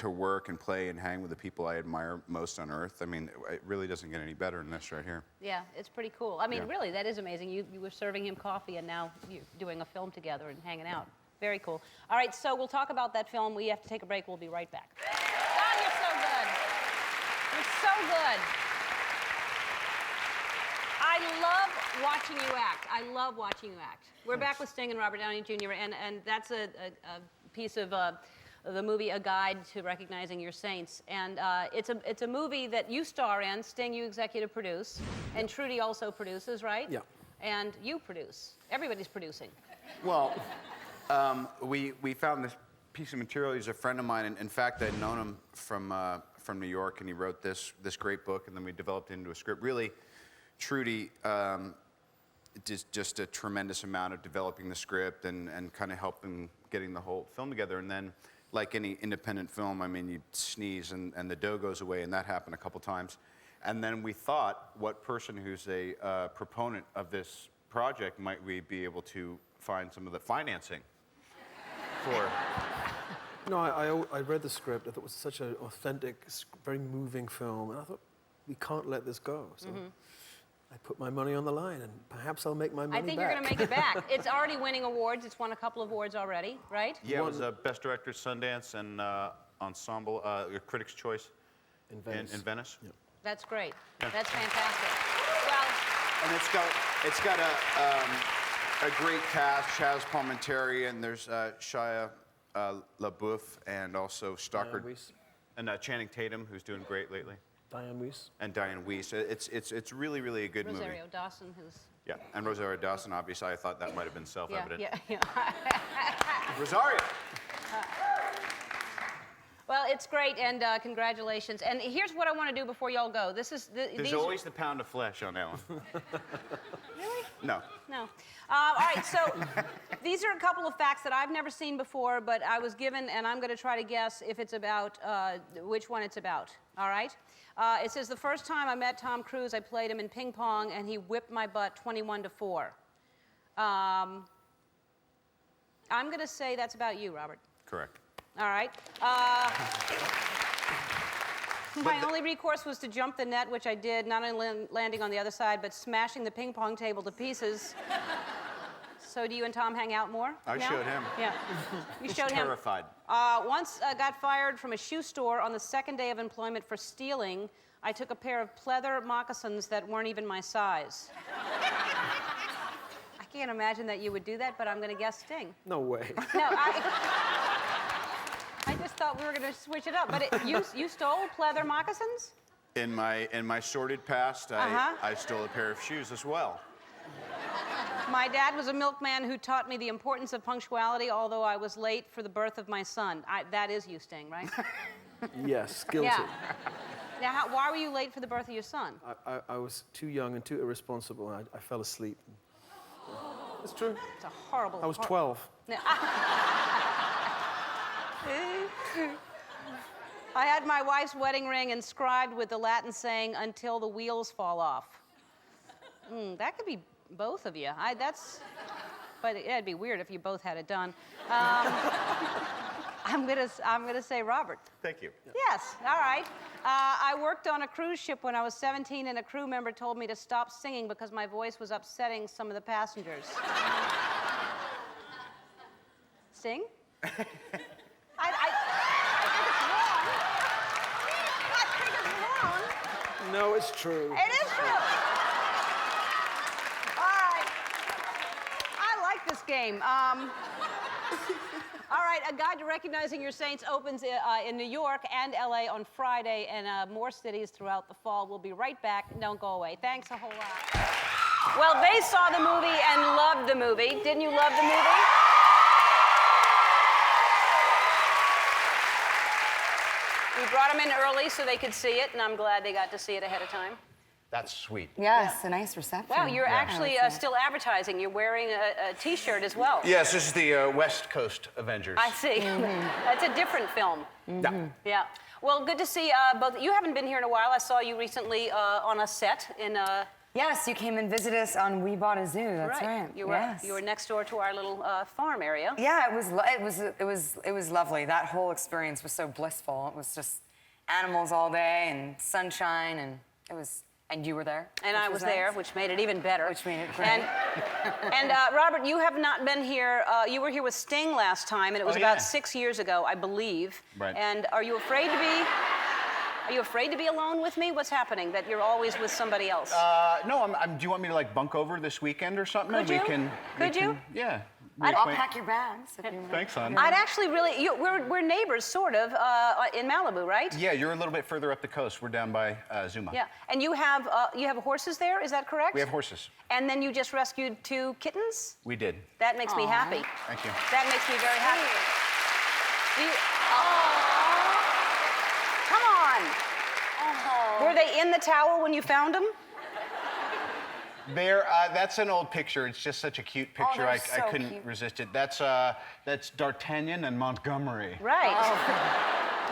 work and play and hang with the people I admire most on earth, I mean, it really doesn't get any better than this right here. Yeah, it's pretty cool. I mean, Yeah. really, that is amazing. You were serving him coffee, and now you're doing a film together and hanging out. Very cool. All right, so we'll talk about that film. We have to take a break. We'll be right back. God, you're so good. You're so good. I love watching you act. I love watching you act. We're back with Sting and Robert Downey Jr., and that's a piece of the movie A Guide to Recognizing Your Saints. And it's a movie that you star in. Sting, you executive produce. And Trudy also produces, right? Yeah. And you produce. Everybody's producing. Well, we found this piece of material. He's a friend of mine. And in fact, I'd known him from New York, and he wrote this great book, and then we developed it into a script. Really, Trudy did just a tremendous amount of developing the script and kind of helping getting the whole film together. And then, like any independent film, I mean, you sneeze and the dough goes away, and that happened a couple times. And then we thought, what person who's a proponent of this project might we be able to find some of the financing for? No, I read the script. I thought it was such an authentic, very moving film. And I thought, we can't let this go. So I put my money on the line, and perhaps I'll make my money back. I think you're going to make it back. It's already winning awards. It's won a couple of awards already, right? Yeah, it was Best Director at Sundance and Ensemble, Critics' Choice In Venice. in Venice. Yeah. That's great. That's fantastic. Well, And it's got a great cast: Chaz Palminteri, and there's Shia LaBeouf, and also Stockard Diane Weiss. And Channing Tatum, who's doing great lately. Diane Weiss. And Diane Weiss. It's really, really a good movie. Rosario Dawson, who's... Yeah, and Rosario Dawson, obviously. I thought that might have been self-evident. Yeah. Rosario! Well, it's great, and congratulations. And here's what I want to do before y'all go. There's always the pound of flesh on that one. Really? No. No. All right, so these are a couple of facts that I've never seen before, but I was given, and I'm going to try to guess if it's about, which one it's about, all right? It says, the first time I met Tom Cruise, I played him in ping pong, and he whipped my butt 21-4. I'm going to say that's about you, Robert. Correct. All right. My only recourse was to jump the net, which I did, not only landing on the other side, but smashing the ping pong table to pieces. So do you and Tom hang out more? I now? showed him. Yeah. You He's showed him. terrified. Once I got fired from a shoe store on the second day of employment for stealing. I took a pair of pleather moccasins that weren't even my size. I can't imagine that you would do that, but I'm going to guess Sting. No way. No, I just thought we were going to switch it up. But you stole pleather moccasins? In my sordid past, I stole a pair of shoes as well. My dad was a milkman who taught me the importance of punctuality, although I was late for the birth of my son. That is you, Sting, right? Yes, guilty. Yeah. Now, why were you late for the birth of your son? I was too young and too irresponsible, and I fell asleep. It's true. It's a horrible... I was 12. I had my wife's wedding ring inscribed with the Latin saying, "Until the wheels fall off." That could be both of you. But it'd be weird if you both had it done. I'm gonna say Robert. Thank you. Yes, all right. I worked on a cruise ship when I was 17, and a crew member told me to stop singing because my voice was upsetting some of the passengers. Sing? I think it's wrong. I think it's wrong. No, it's true. It is true. All right. I like this game. All right, A Guide to Recognizing Your Saints opens in New York and LA on Friday, and more cities throughout the fall. We'll be right back. Don't go away. Thanks a whole lot. Well, they saw the movie and loved the movie. Didn't you love the movie? We brought them in early so they could see it, and I'm glad they got to see it ahead of time. That's sweet. Yes, a nice reception. Wow, you're actually still advertising. You're wearing a T-shirt as well. Yes, this is the West Coast Avengers. I see. That's a different film. Yeah. Well, good to see both. You haven't been here in a while. I saw you recently on a set in. Yes, you came and visited us on We Bought a Zoo. That's right. You were next door to our little farm area. Yeah, it was lovely. That whole experience was so blissful. It was just animals all day and sunshine, and it was. And you were there. And I was there, which made it even better. Which made it great. And Robert, you have not been here. You were here with Sting last time, and it was about 6 years ago, I believe. Right. And are you afraid to be? Are you afraid to be alone with me? What's happening? That you're always with somebody else? No, do you want me to like bunk over this weekend or something? Could you? Could you? Yeah. I'll pack your bags. If you Thanks, hon. I'd actually really, we're neighbors, sort of, in Malibu, right? Yeah, you're a little bit further up the coast. We're down by Zuma. Yeah, and you have horses there, is that correct? We have horses. And then you just rescued 2 kittens? We did. That makes me happy. Thank you. That makes me very happy. Come on. Were they in the towel when you found them? That's an old picture. It's just such a cute picture. they're I so couldn't cute. resist it. That's D'Artagnan and Montgomery. Right.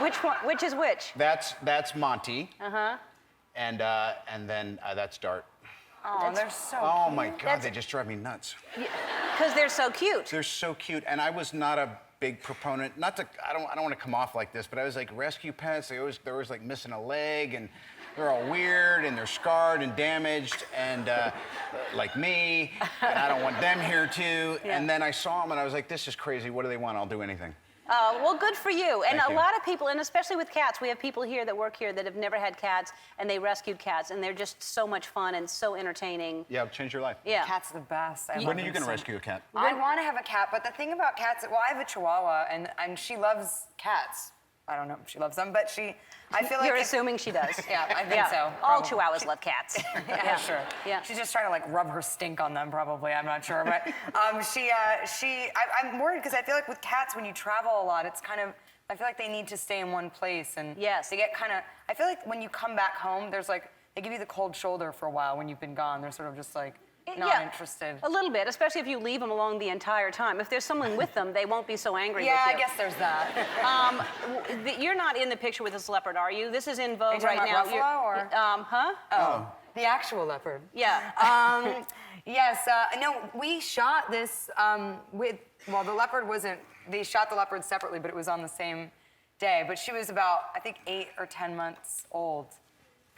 Which one? Which is which? That's Monty. And then that's Dart. Oh, they're so Oh cute. my God, they just drive me nuts. Because they're so cute. They're so cute, and I was not a big proponent. Not to, I don't want to come off like this, but I was like, rescue pets. They're always like missing a leg, and they're all weird, and they're scarred and damaged, and like me, and I don't want them here too. Yeah. And then I saw them, and I was like, this is crazy. What do they want? I'll do anything. Well, good for you. And Thank a you. lot of people, and especially with cats, we have people here that work here that have never had cats, and they rescued cats, and they're just so much fun and so entertaining. Yeah, it'll change your life. Yeah. Cat's the best. I When love are you them going to so rescue a cat? I want to have a cat, but the thing about cats, well, I have a Chihuahua, and she loves cats. I don't know if she loves them, but I feel like You're if- assuming she does. Yeah, I think so. All probably. Chihuahuas love cats. Yeah, sure. Yeah. She's just trying to like rub her stink on them, probably. I'm not sure, but I'm worried because I feel like with cats, when you travel a lot, it's kind of. I feel like they need to stay in one place, and Yes. they get kind of. I feel like when you come back home, there's like they give you the cold shoulder for a while when you've been gone. They're sort of just like not interested. A little bit, especially if you leave them along the entire time. If there's someone with them, they won't be so angry Yeah, with I you. guess there's that. You're not in the picture with this leopard, are you? This is in vogue you talking right now. about Ruffalo, or? Huh? Oh, the actual leopard. Yeah. Yes, no, we shot this well, the leopard wasn't, they shot the leopard separately, but it was on the same day. But she was about, I think, 8 or 10 months old.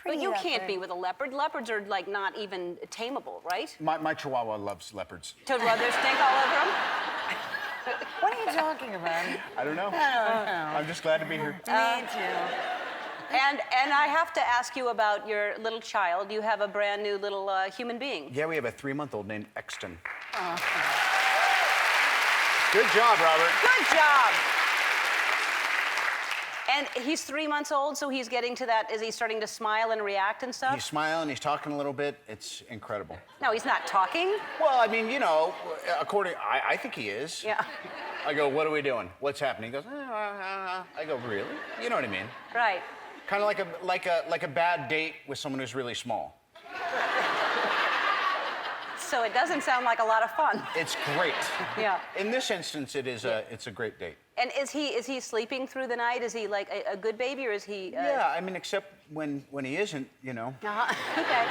But you can't leopard. be with a leopard. Leopards are like not even tameable, right? My Chihuahua loves leopards. To rub their stink all over them? What are you talking about? I don't know. I'm just glad to be here. Me too. And I have to ask you about your little child. You have a brand new little human being. Yeah, we have a 3-month-old named Exton. Good job, Robert. Good job. And he's 3 months old, so he's getting to that. Is he starting to smile and react and stuff? He's smiling, he's talking a little bit. It's incredible. No, he's not talking. Well, I mean, you know, I think he is. Yeah. I go, what are we doing? What's happening? He goes, I go, really? You know what I mean? Right. Kind of like a bad date with someone who's really small. So it doesn't sound like a lot of fun. It's great. Yeah. In this instance, it's a great date. And is he sleeping through the night? Is he like a good baby, or is he? Yeah, I mean, except when he isn't, you know. Okay.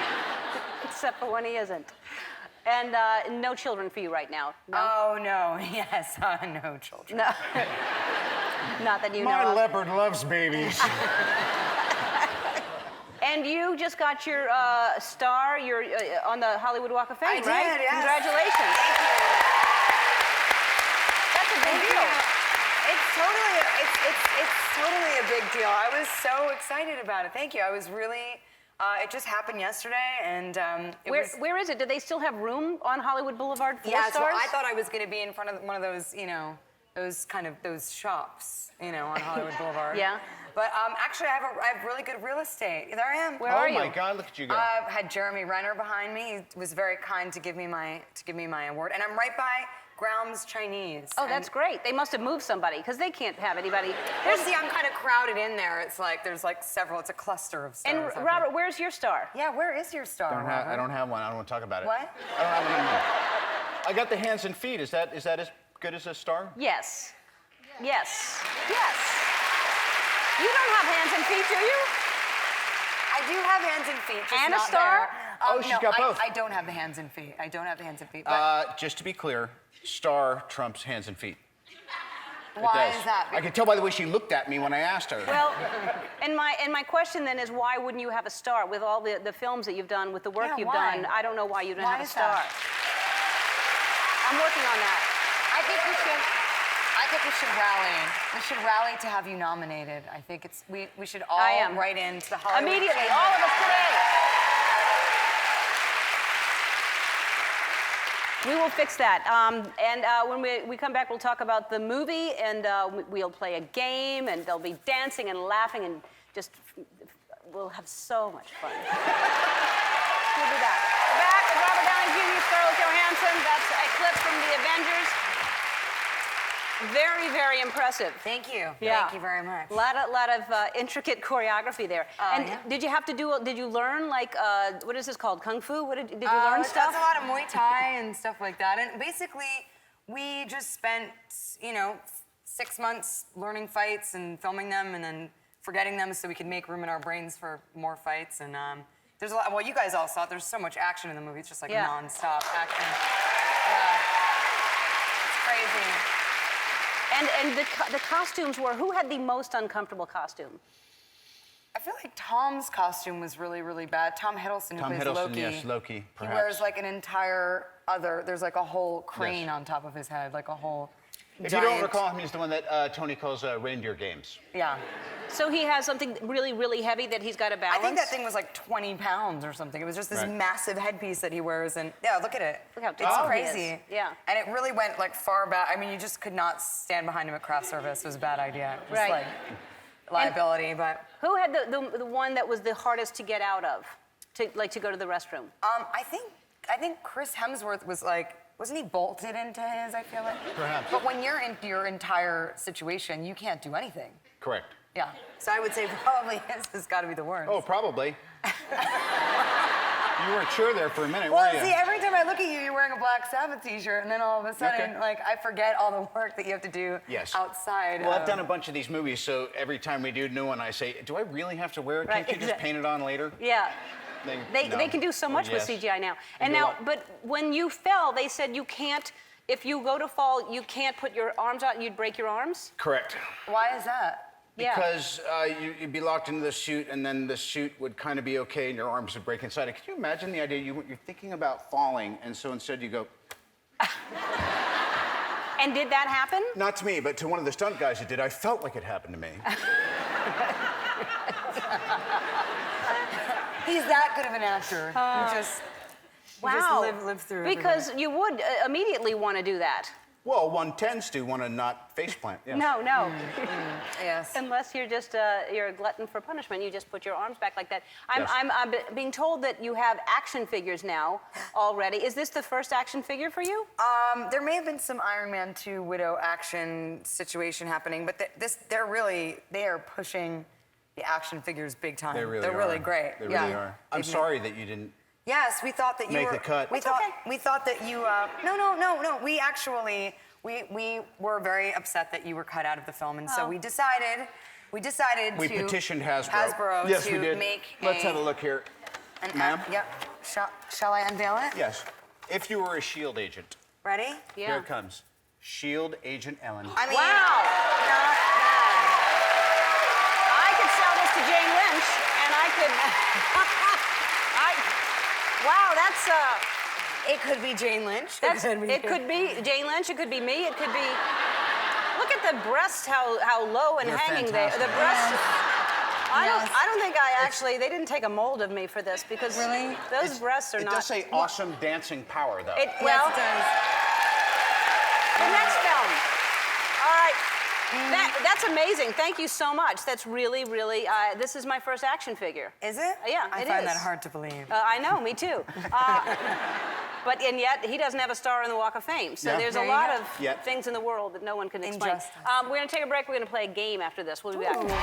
Except for when he isn't. And no children for you right now. No. Oh, no. Yes, no children. No. Not that you know. My of. leopard loves babies. And you just got your star. You're on the Hollywood Walk of Fame, I did, right? yes. Congratulations. That's a big deal. It's totally a big deal. I was so excited about it. Thank you. I was really. It just happened yesterday, and Where is it? Do they still have room on Hollywood Boulevard for Yeah, so stars? I thought I was going to be in front of one of those, those shops, on Hollywood Boulevard. Yeah. But actually, I have really good real estate. There I am. Where are Oh you? my God, look at you go. I had Jeremy Renner behind me. He was very kind to give me my award, and I'm right by Graham's Chinese. Oh, that's And- great. They must have moved somebody because they can't have anybody. Well, see, I'm kind of crowded in there. It's like there's like several. It's a cluster of stars. And I think. Robert, where's your star? Yeah, where is your star? I don't have one. I don't want to talk about it. What? I don't have one anymore. I got the hands and feet. Is that as good as a star? Yes. Yes. Yes. You don't have hands and feet, do you? I do have hands and feet. Just And a not star? there. Oh, she's got both. I don't have the hands and feet. I don't have the hands and feet. But Just to be clear, star trumps hands and feet. It why does. is that? I could tell by the way she looked at me when I asked her. Well, and my question then is, why wouldn't you have a star with all the films that you've done, with the work Yeah, you've why? done? I don't know why you don't Why have a is star. that? I'm working on that. I think we should rally. We should rally to have you nominated. I think we should all I am. write into the Hollywood. Immediately, Chamber. all of us today. We will fix that. When we come back, we'll talk about the movie, and we'll play a game, and there'll be dancing and laughing, and just we'll have so much fun. We'll do that. We're back with Robert Downey Jr., Scarlett Johansson. That's a clip from The Avengers. Very, very impressive. Thank you. Yeah. Thank you very much. A lot of intricate choreography there. And yeah. did you learn, like, what is this called, Kung Fu? Did you learn stuff? That's a lot of Muay Thai and stuff like that. And basically, we just spent, 6 months learning fights and filming them and then forgetting them so we could make room in our brains for more fights. And there's a lot, well, you guys all saw it. There's so much action in the movie. It's just like nonstop action. Yeah. It's crazy. And the costumes were, who had the most uncomfortable costume? I feel like Tom's costume was really, really bad. Tom Hiddleston, who plays Loki. Yes, Loki, perhaps. He wears like an entire there's like a whole crane on top of his head, like a whole If giant. you don't recall him, he's the one that Tony calls reindeer games. Yeah. So he has something really, really heavy that he's got to balance? I think that thing was like 20 pounds or something. It was just this massive headpiece that he wears, and yeah, look at it. Look how it's tall he crazy. is. Yeah. And it really went like far back. I mean, you just could not stand behind him at craft service. It was a bad idea. It was Right. like liability, but. Who had the one that was the hardest to get out of, to go to the restroom? I think Chris Hemsworth was like, wasn't he bolted into his, I feel like? Perhaps. But when you're in your entire situation, you can't do anything. Correct. Yeah. So I would say probably his has got to be the worst. Oh, probably. You weren't sure there for a minute, Well, were you? see, every time I look at you, you're wearing a Black Sabbath t-shirt, and then all of a sudden, Okay. like, I forget all the work that you have to do Yes. outside. Well, I've done a bunch of these movies, so every time we do a new one, I say, do I really have to wear it? Right, Can't you just paint it on later? Yeah. They No. can do so much Yes. with CGI now. They And do a now, lot. but when you fell, they said you can't, if you go to fall, you can't put your arms out and you'd break your arms? Correct. Why is that? Yeah. Because you'd be locked into the chute, and then the chute would kind of be okay, and your arms would break inside it. Can you imagine the idea? You're thinking about falling, and so instead you go, And did that happen? not to me, but to one of the stunt guys it did. I felt like it happened to me. He's that good of an actor. You just Wow. live through Because you would immediately want to do that. Well, one tends to want to not faceplant. Yes. No, no. Yes. Unless you're just you're a glutton for punishment, you just put your arms back like that. Yes. I'm being told that you have action figures now already. Is this the first action figure for you? There may have been some Iron Man 2 Widow action situation happening, but they are pushing the action figures big time. They really They're are. really great. They yeah. really are. I'm sorry that you didn't. Yes, we thought that you Make were. the cut. We It's thought that you. No. We actually we were very upset that you were cut out of the film, and so we decided We to petitioned Hasbro. Yes, to we did. make Let's have a look here. Ma'am? Yep. Shall I unveil it? Yes. If you were a SHIELD agent, Ready? Yeah. here it comes. SHIELD Agent Ellen. I mean, Wow. not bad. I could sell this to Jane Lynch, and I could. Wow, that's. It could be Jane Lynch. It could be Jane Lynch. It could be me. It could be. Look at the breasts, how low and They're hanging fantastic. the breasts. Yes. I don't think they didn't take a mold of me for this because Really? those breasts are It not. does say awesome dancing power, though. Well, Yes, it does. the next film. All right. That's amazing. Thank you so much. That's really, really. This is my first action figure. Is it? Yeah, I it find is. that hard to believe. I know, me too. And yet he doesn't have a star in the Walk of Fame. So Yeah. there's There a you lot go. of Yet. things in the world that no one can explain. Injustice. We're going to take a break. We're going to play a game after this. We'll be back. Ooh. Scarlett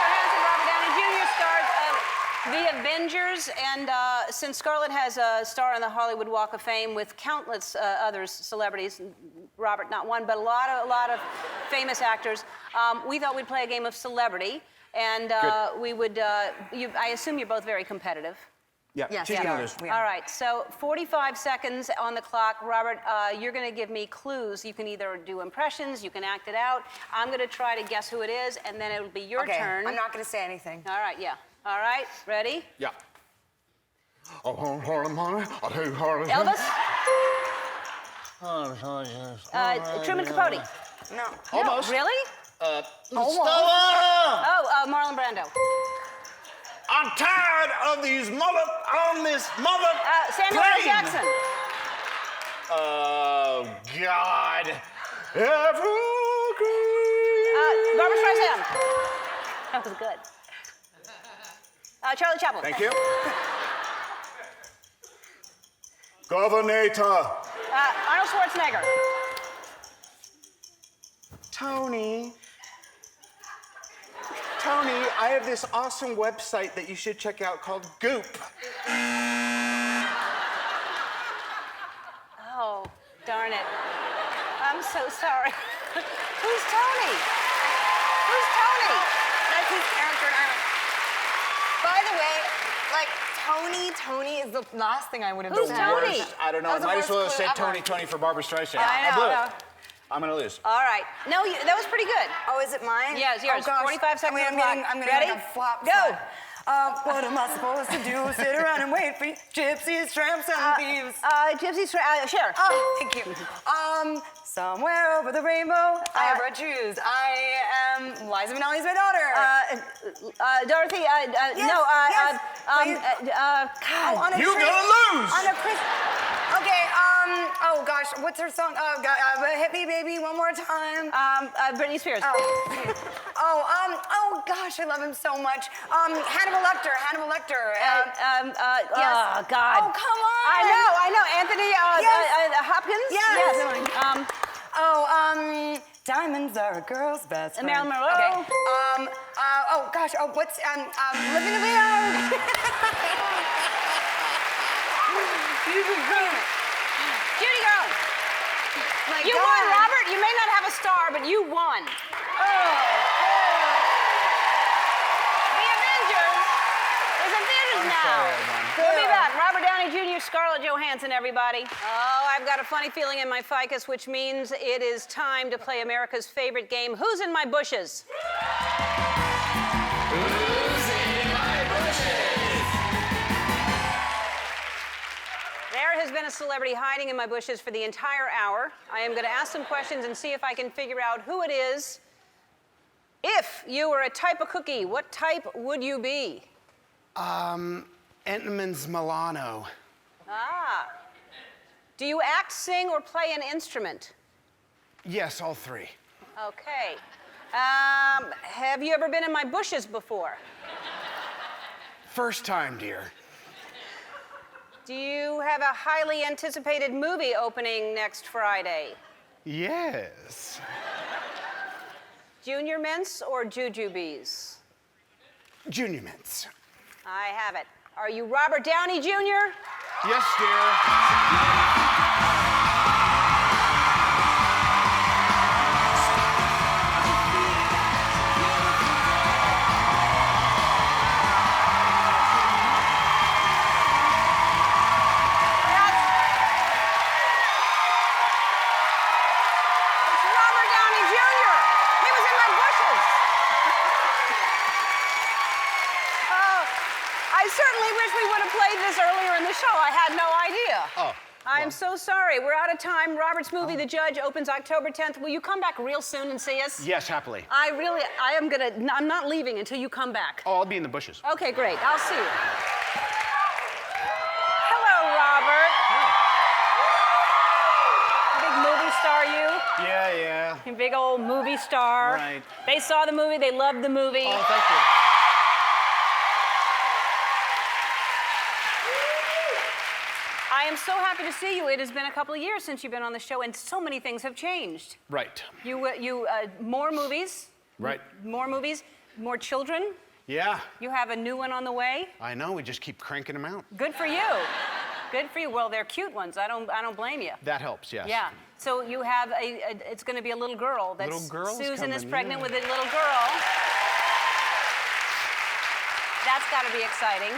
Johansson, Robert Downey Jr. stars of The Avengers, and since Scarlett has a star on the Hollywood Walk of Fame with countless other celebrities, Robert not one, but a lot of famous actors, we thought we'd play a game of celebrity, and we would. I assume you're both very competitive. Yeah. Yes, she's we gonna are. lose. We are. All right, so 45 seconds on the clock. Robert, you're going to give me clues. You can either do impressions, you can act it out. I'm going to try to guess who it is, and then it'll be your Okay, turn. I'm not going to say anything. All right, yeah. All right, ready? Yeah. Elvis? Truman Capote? No. Almost. Really? Almost. Oh, Marlon Brando. I'm tired of these on this mother Samuel L. plane. Jackson. Oh, God. Evergreen. Barbra Streisand. That was good. Charlie Chaplin. Thank you. Governator. Arnold Schwarzenegger. Tony, I have this awesome website that you should check out called Goop. Oh, darn it. I'm so sorry. Who's Tony? Who's Tony? That's his character in Ireland. By the way, like, Tony is the last thing I would have Who's said. Tony? I don't know. That was the Might as well have worst said clue ever. Tony for Barbra Streisand. I know. blew it. No. I'm gonna lose. All right. No, that was pretty good. Oh, is it mine? Yeah, it's yours. Oh, gosh. 45 seconds I'm on the getting, clock. I'm getting Ready? like a flop. Go. side. What am I supposed to do? Sit around and wait for you? Gypsies, tramps, and thieves. Gypsies, Cher. Oh, thank you. Somewhere over the rainbow, I have red shoes. I am Liza Minnelli's my daughter. Dorothy, Yes, yes. God. On a You tree- gonna lose. On a okay, oh gosh, what's her song? Oh, God, hit me, baby, one more time. Britney Spears. Oh gosh, I love him so much. Hannibal Lecter. Yes. Yes. Oh, God. Oh, come on. I know. Anthony Yes. Hopkins? Yes. Yes. Diamonds are a girl's best friend. Marilyn Monroe. Okay. Oh gosh. Oh, what's Living in the Yard. Judy Garland. My You God. won, Robert. You may not have a star, but you won. The Avengers. There's Avengers now. sorry, I won. We'll be back. Robert Downey Jr., Scarlett Johansson, everybody. Oh, I've got a funny feeling in my ficus, which means it is time to play America's favorite game, Who's in My Bushes? There has been a celebrity hiding in my bushes for the entire hour. I am going to ask some questions and see if I can figure out who it is. If you were a type of cookie, what type would you be? Entman's Milano. Ah. Do you act, sing, or play an instrument? Yes, all three. Okay. Have you ever been in my bushes before? First time, dear. Do you have a highly anticipated movie opening next Friday? Yes. Junior mints or jujubes? Junior mints. I have it. Are you Robert Downey Jr.? Yes, dear. It's Robert Downey Jr. He was in my bushes. Oh, I certainly wish we would have played this earlier in the show. I had no idea. Oh. I'm so sorry. We're out of time. Robert's movie, The Judge, opens October 10th. Will you come back real soon and see us? Yes, happily. I'm not leaving until you come back. Oh, I'll be in the bushes. Okay, great. I'll see you. Hello, Robert. Big movie star, you? Yeah. You big old movie star. Right. They saw the movie. They loved the movie. Oh, thank you. I am so happy to see you. It has been a couple of years since you've been on the show, and so many things have changed. Right. More movies. Right. More movies. More children. Yeah, You have a new one on the way. I know. We just keep cranking them out. Good for you. Good for you. Well, they're cute ones. I don't blame you. That helps, yes. Yeah. So you have it's going to be a little girl. That's Little girl's Susan is coming, pregnant yeah. with a little girl. That's got to be exciting.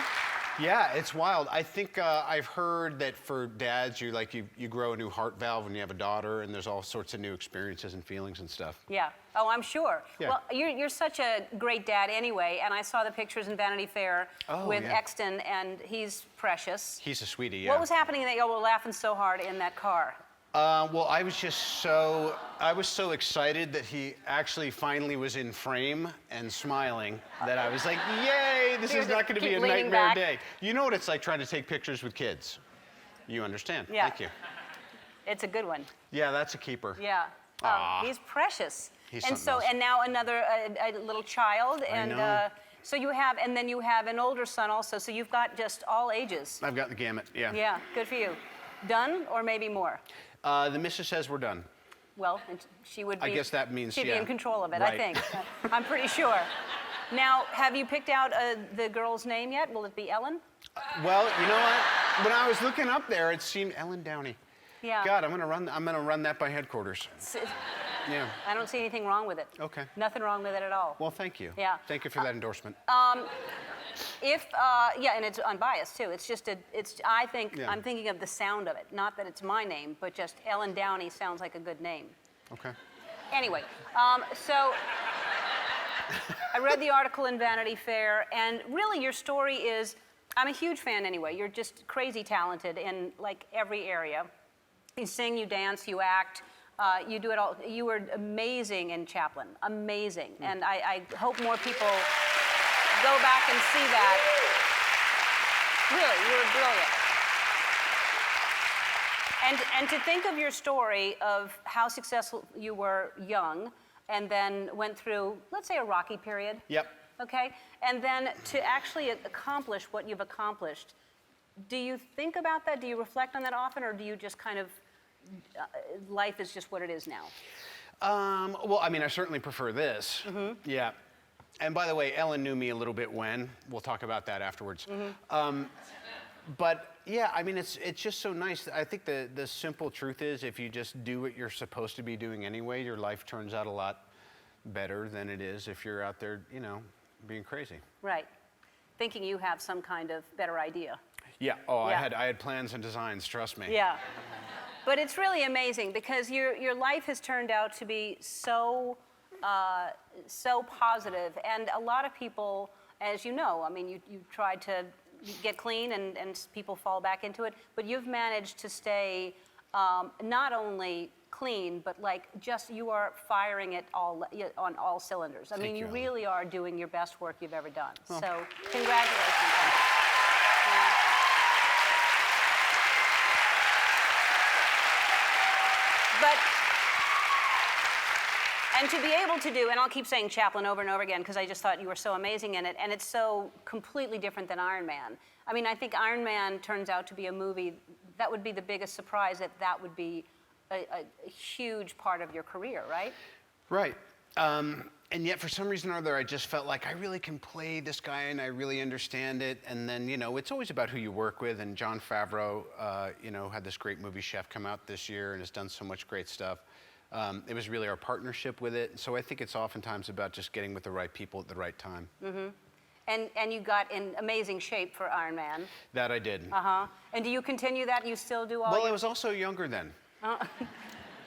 Yeah, it's wild. I think I've heard that for dads, you grow a new heart valve when you have a daughter, and there's all sorts of new experiences and feelings and stuff. Yeah. Oh, I'm sure. Yeah. Well, you're such a great dad anyway, and I saw the pictures in Vanity Fair with yeah. Exton, and he's precious. He's a sweetie, yeah. What was happening that y'all were laughing so hard in that car? Well, I was so excited that he actually finally was in frame and smiling that I was like, yay, this You're is not going to be keep a leaning nightmare back. day. You know what it's like trying to take pictures with kids. You understand. Yeah. Thank you. It's a good one. Yeah, that's a keeper. Yeah. Aw. He's precious. He's and something else. and now another a little child, and know. so you have, and then you have an older son also. So you've got just all ages. I've got the gamut, yeah. Yeah, good for you. Done or maybe more? The missus says we're done. Well, and she would be. I guess that means, she'd be yeah. in control of it. I Right. think. I'm pretty sure. Now, have you picked out the girl's name yet? Will it be Ellen? Well, you know what? When I was looking up there, it seemed Ellen Downey. Yeah. God, I'm gonna run that by headquarters. Yeah. I don't see anything wrong with it. Okay. Nothing wrong with it at all. Well, thank you. Yeah. Thank you for that endorsement. Yeah, and it's unbiased too. It's just I think, Yeah. I'm thinking of the sound of it. Not that it's my name, but just Ellen Downey sounds like a good name. Okay. Anyway, so I read the article in Vanity Fair, and really your story is, I'm a huge fan anyway. You're just crazy talented in like every area. You sing, you dance, you act, you do it all. You were amazing in Chaplin, amazing. And I hope more people go back and see that. Really, you were brilliant. And to think of your story of how successful you were young, and then went through, let's say, a rocky period. Yep. Okay? And then to actually accomplish what you've accomplished, do you think about that? Do you reflect on that often, or do you just kind of, life is just what it is now? Well, I mean, I certainly prefer this. Mm-hmm. Yeah. And by the way, Ellen knew me a little bit when. We'll talk about that afterwards. Mm-hmm. But yeah, I mean, it's just so nice. I think the simple truth is, if you just do what you're supposed to be doing anyway, your life turns out a lot better than it is if you're out there, you know, being crazy. Right. Thinking you have some kind of better idea. Yeah. Oh, Yeah. I had plans and designs. Trust me. Yeah. But it's really amazing because your life has turned out to be so positive. And a lot of people, as you know, I mean, you tried to get clean and people fall back into it, but you've managed to stay not only clean, but like just you are firing it all on all cylinders. I mean, you, you Ellen. really are doing your best work you've ever done. Well. So congratulations. But, and to be able to do, and I'll keep saying Chaplin over and over again because I just thought you were so amazing in it, and it's so completely different than Iron Man. I mean, I think Iron Man turns out to be a movie, that would be the biggest surprise, that would be a huge part of your career, right? Right. And yet, for some reason or other, I just felt like I really can play this guy and I really understand it. And then, you know, it's always about who you work with. And Jon Favreau, you know, had this great movie Chef come out this year and has done so much great stuff. It was really our partnership with it. So I think it's oftentimes about just getting with the right people at the right time. Mm-hmm. And you got in amazing shape for Iron Man. That I did. Uh-huh. And do you continue that? You still do all Well, your... I was also younger then.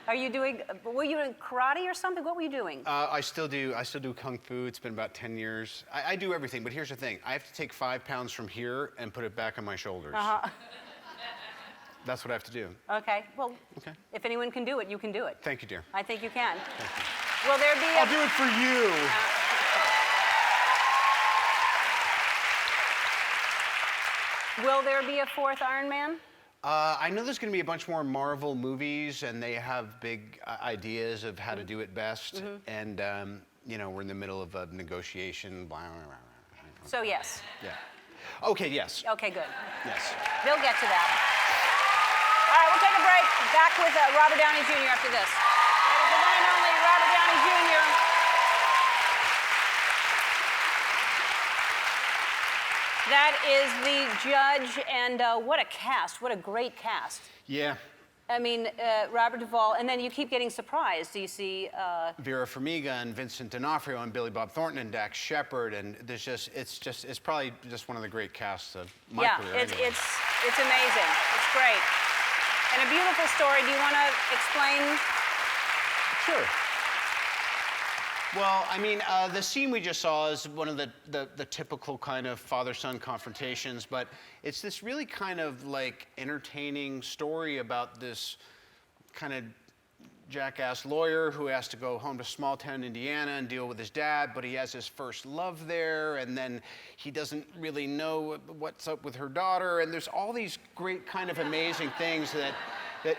Are you doing, were you in karate or something? What were you doing? I still do Kung Fu. It's been about 10 years. I do everything, but here's the thing. I have to take 5 pounds from here and put it back on my shoulders. Uh-huh. That's what I have to do. Okay, well, Okay. if anyone can do it, you can do it. Thank you, dear. I think you can. Will there be I'll do it for you. Will there be a fourth Iron Man? I know there's going to be a bunch more Marvel movies, and they have big ideas of how to do it best. And, you know, we're in the middle of a negotiation. Blah, blah, blah, blah. So yes. Yeah. Okay, yes. Okay, good. Yes. They'll get to that. All right, we'll take a break. Back with Robert Downey Jr. after this. That is the one and only Robert Downey Jr. That is the judge, and what a cast. What a great cast. Yeah. I mean, Robert Duvall, and then you keep getting surprised. Do you see... Vera Farmiga and Vincent D'Onofrio and Billy Bob Thornton and Dax Shepard, and there's it's probably just one of the great casts of my career. Yeah, anyway. it's amazing. It's great. And a beautiful story. Do you want to explain? Sure. Well, I mean, the scene we just saw is one of the typical kind of father-son confrontations, but it's this really kind of like entertaining story about this kind of jackass lawyer who has to go home to small town Indiana and deal with his dad, but he has his first love there, and then he doesn't really know what's up with her daughter, and there's all these great kind of amazing things that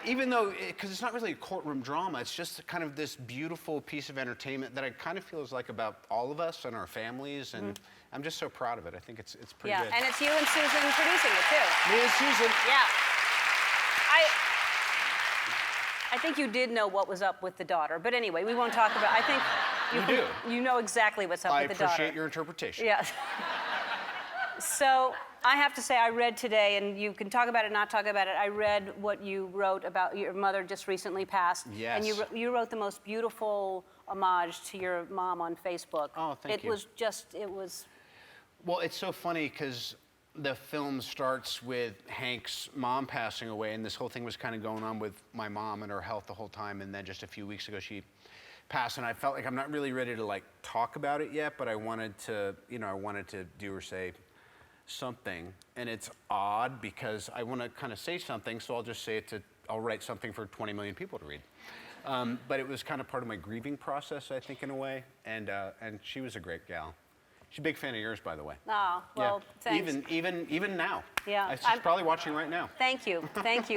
even though, because it's not really a courtroom drama, it's just kind of this beautiful piece of entertainment that I kind of feel is like about all of us and our families, and I'm just so proud of it. I think it's pretty good. Yeah, and it's you and Susan producing it too. Me and Susan. Yeah. I think you did know what was up with the daughter, but anyway, we won't talk about. I think You do. You know exactly what's up I with the daughter. appreciate your interpretation. Yes. So I have to say, I read today, and you can talk about it, not talk about it. I read what you wrote about your mother just recently passed. Yes. And you wrote the most beautiful homage to your mom on Facebook. Oh, thank you. It was. Well, it's so funny because the film starts with Hank's mom passing away, and this whole thing was kind of going on with my mom and her health the whole time, and then just a few weeks ago she passed, and I felt like I'm not really ready to like talk about it yet, but I wanted to do or say something, and it's odd because I want to kind of say something, so I'll just say I'll write something for 20 million people to read. But it was kind of part of my grieving process, I think, in a way, and she was a great gal. She's a big fan of yours, by the way. Oh, well, yeah. thanks. Even now. Yeah, She's probably watching right now. Thank you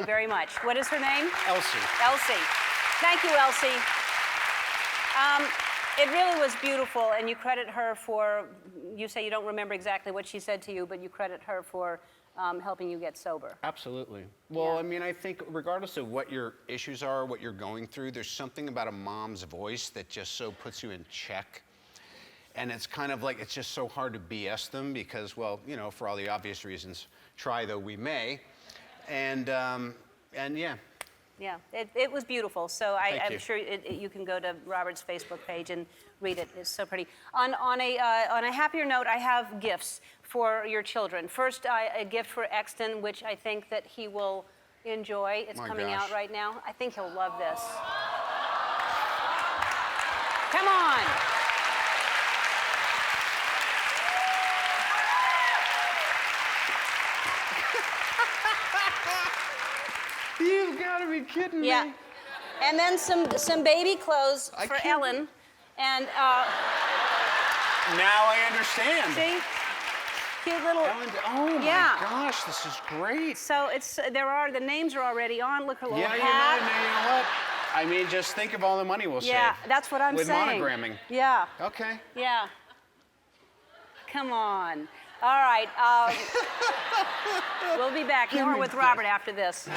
very much. What is her name? Elsie. Elsie. Thank you, Elsie. It really was beautiful, and you credit her for, you say you don't remember exactly what she said to you, but you credit her for helping you get sober. Absolutely. Well, Yeah. I mean, I think regardless of what your issues are, what you're going through, there's something about a mom's voice that just so puts you in check. And it's kind of like, it's just so hard to BS them because, well, you know, for all the obvious reasons, try though we may. And yeah. Yeah, it was beautiful. So Thank I'm you. sure you can go to Robert's Facebook page and read it. It's so pretty. On a happier note, I have gifts for your children. First, a gift for Exton, which I think that he will enjoy. It's My coming gosh. out right now. I think he'll love this. Come on. You've got to be kidding me. Yeah. And then some baby clothes I for can't- Ellen. And Now I understand. see, cute little. Ellen, oh my Yeah. gosh, this is great. So the names are already on. Look, her little Yeah, hat. you know what? I mean, just think of all the money we'll Yeah, save. that's what I'm with saying. monogramming. Yeah, Okay. yeah. Come on. All right. We'll be back. More with Robert after this.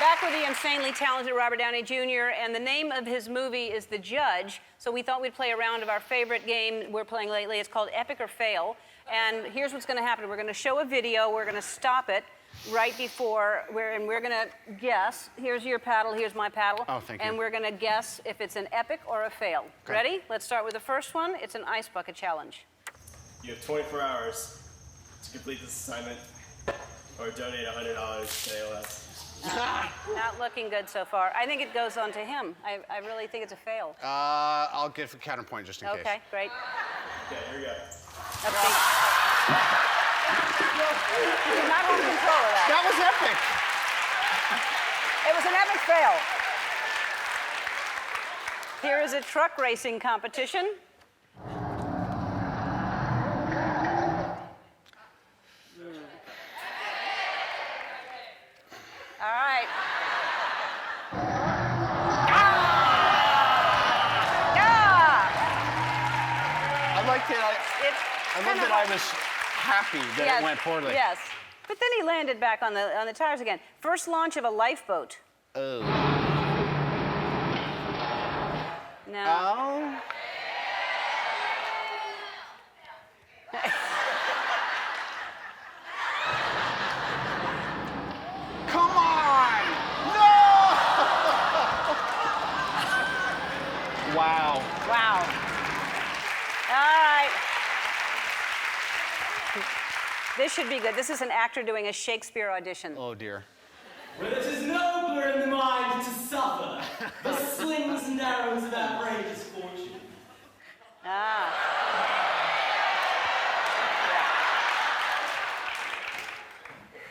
Back with the insanely talented Robert Downey Jr. And the name of his movie is The Judge. So we thought we'd play a round of our favorite game we're playing lately. It's called Epic or Fail. And here's what's going to happen. We're going to show a video. We're going to stop it right before, and we're going to guess. Here's your paddle. Here's my paddle. Oh, thank you. And we're going to guess if it's an epic or a fail. Okay. Ready? Let's start with the first one. It's an ice bucket challenge. You have 24 hours to complete this assignment or donate $100 to ALS. Not looking good so far. I think it goes on to him. I really think it's a fail. I'll give a counterpoint just in case. Okay, great. Okay, here we go. Okay. You're not on control of that. That was epic. It was an epic fail. Here is a truck racing competition. All right. Ah! I like that. It's I love kinda that I was happy that it went poorly. Yes. But then he landed back on the tires again. First launch of a lifeboat. Oh. No. Oh. Come on! No! Wow. Wow. All right. This should be good. This is an actor doing a Shakespeare audition. Oh dear. Well, it is nobler in the mind to suffer the slings and arrows of outrageous fortune. Ah.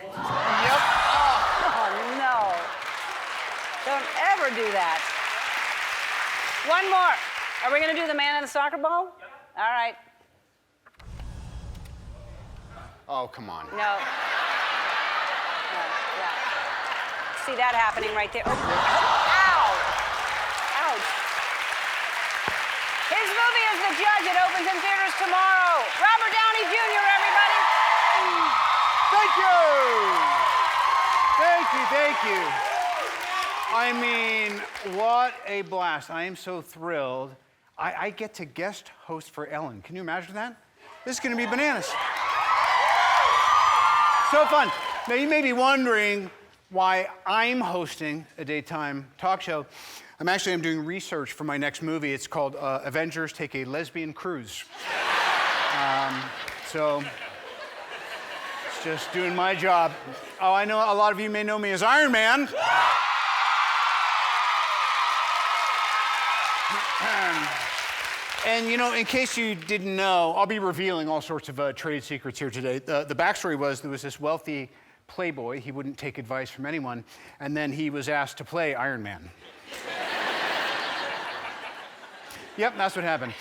Yep. Oh, no. Don't ever do that. One more. Are we going to do the man in the soccer ball? All right. Oh, come on. No. Yeah. See that happening right there. Oh. Ow! Ouch. His movie is The Judge. It opens in theaters tomorrow. Robert Downey Jr., everybody. Thank you. Thank you, thank you. I mean, what a blast. I am so thrilled. I get to guest host for Ellen. Can you imagine that? This is going to be bananas. So fun. Now, you may be wondering why I'm hosting a daytime talk show. I'm doing research for my next movie. It's called Avengers Take a Lesbian Cruise. So, it's just doing my job. Oh, I know a lot of you may know me as Iron Man. And you know, in case you didn't know, I'll be revealing all sorts of trade secrets here today. The backstory was there was this wealthy playboy. He wouldn't take advice from anyone, and then he was asked to play Iron Man. Yep, that's what happened.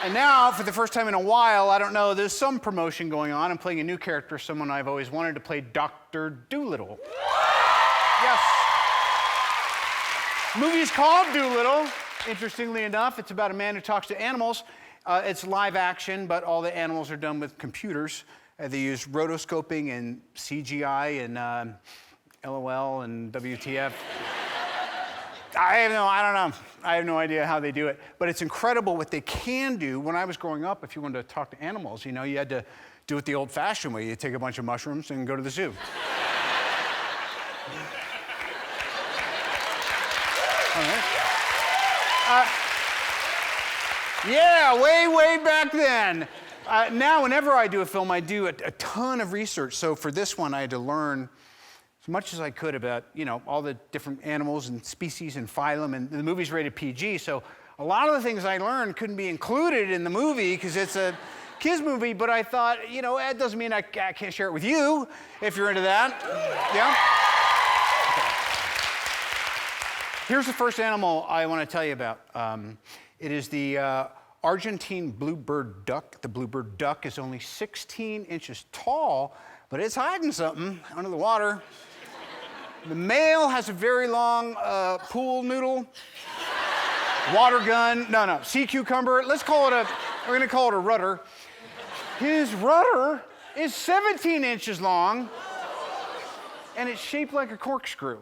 And now, for the first time in a while, I don't know, there's some promotion going on. I'm playing a new character, someone I've always wanted to play, Dr. Dolittle. Yes. The movie is called Dolittle. Interestingly enough, it's about a man who talks to animals. It's live action, but all the animals are done with computers. They use rotoscoping and CGI and LOL and WTF. I don't know. I have no idea how they do it. But it's incredible what they can do. When I was growing up, if you wanted to talk to animals, you know, you had to do it the old-fashioned way. You take a bunch of mushrooms and go to the zoo. All right. Yeah, way back then. Now, whenever I do a film, I do a ton of research. So for this one, I had to learn as much as I could about, you know, all the different animals and species and phylum. And the movie's rated PG, so a lot of the things I learned couldn't be included in the movie because it's a kids' movie. But I thought, you know, that doesn't mean I can't share it with you if you're into that. Yeah? Here's the first animal I want to tell you about. It is the Argentine bluebird duck. The bluebird duck is only 16 inches tall, but it's hiding something under the water. The male has a very long pool noodle, water gun, sea cucumber. We're gonna call it a rudder. His rudder is 17 inches long, and it's shaped like a corkscrew.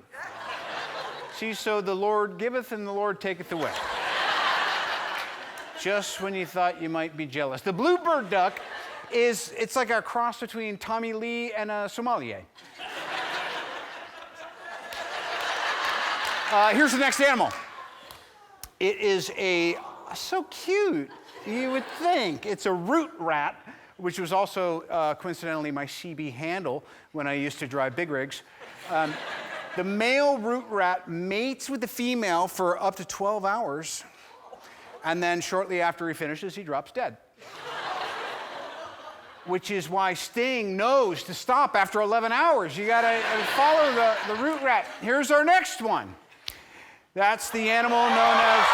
See, so the Lord giveth and the Lord taketh away. Just when you thought you might be jealous. The bluebird duck it's like a cross between Tommy Lee and a sommelier. Here's the next animal. It is so cute, you would think. It's a root rat, which was also coincidentally my CB handle when I used to drive big rigs. The male root rat mates with the female for up to 12 hours, and then shortly after he finishes, he drops dead. Which is why Sting knows to stop after 11 hours. You gotta follow the root rat. Here's our next one. That's the animal known as...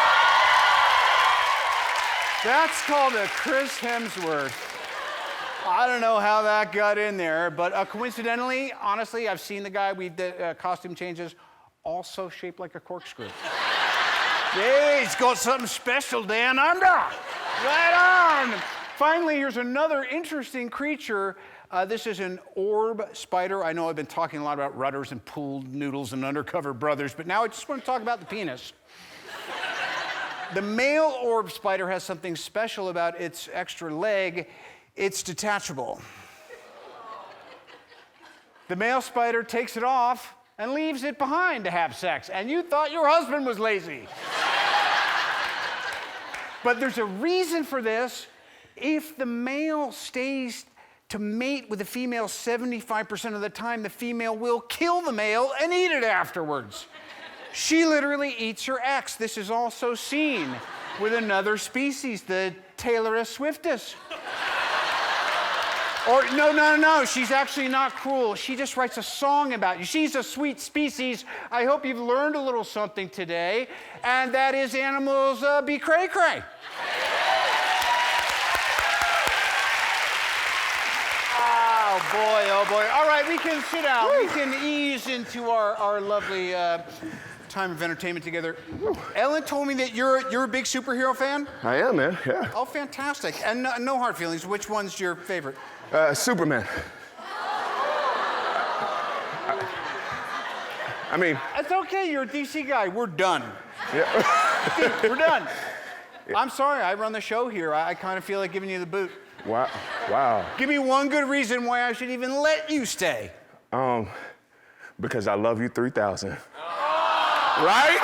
That's called a Chris Hemsworth. I don't know how that got in there, but coincidentally, honestly, I've seen the guy we did costume changes, also shaped like a corkscrew. Yeah, he's got something special down under. Right on. Finally, here's another interesting creature. This is an orb spider. I know I've been talking a lot about rudders and pooled noodles and undercover brothers, but now I just want to talk about the penis. The male orb spider has something special about its extra leg. It's detachable. The male spider takes it off and leaves it behind to have sex, and you thought your husband was lazy. But there's a reason for this. If the male stays to mate with the female 75% of the time, the female will kill the male and eat it afterwards. She literally eats her ex. This is also seen with another species, the Taylorus swiftus. Or no, she's actually not cruel. She just writes a song about you. She's a sweet species. I hope you've learned a little something today, and that is animals be cray-cray. Oh boy. All right, we can sit down. We can ease into our lovely time of entertainment together. Ellen told me that you're a big superhero fan? I am, man, yeah. Oh, fantastic. And no hard feelings. Which one's your favorite? Superman. I mean... It's okay, you're a DC guy. We're done. Yeah. Dude, we're done. I'm sorry, I run the show here. I kind of feel like giving you the boot. Wow. Give me one good reason why I should even let you stay. Because I love you 3,000. Right?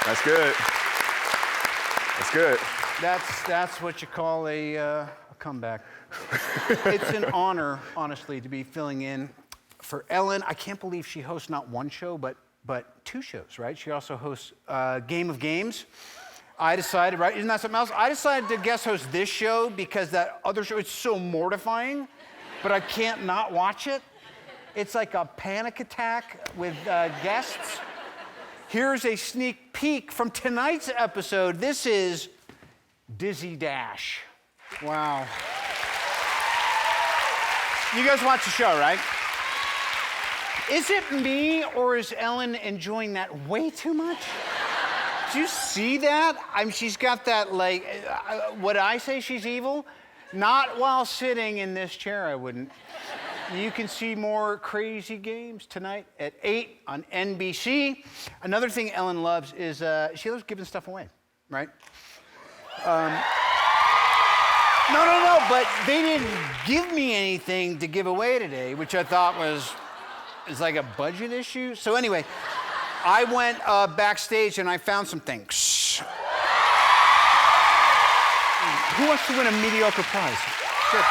That's good. That's good. That's what you call a comeback. It's an honor, honestly, to be filling in for Ellen. I can't believe she hosts not one show, but 2 shows, right? She also hosts Game of Games. I decided, right? Isn't that something else? I decided to guest host this show because that other show, it's so mortifying, but I can't not watch it. It's like a panic attack with guests. Here's a sneak peek from tonight's episode. This is Dizzy Dash. Wow. You guys watch the show, right? Is it me, or is Ellen enjoying that way too much? Do you see that? I mean, she's got that, like, would I say she's evil? Not while sitting in this chair, I wouldn't. You can see more crazy games tonight at 8 on NBC. Another thing Ellen loves is she loves giving stuff away, right? No, but they didn't give me anything to give away today, which I thought is like a budget issue. So anyway, I went backstage and I found some things. Who wants to win a mediocre prize? Good.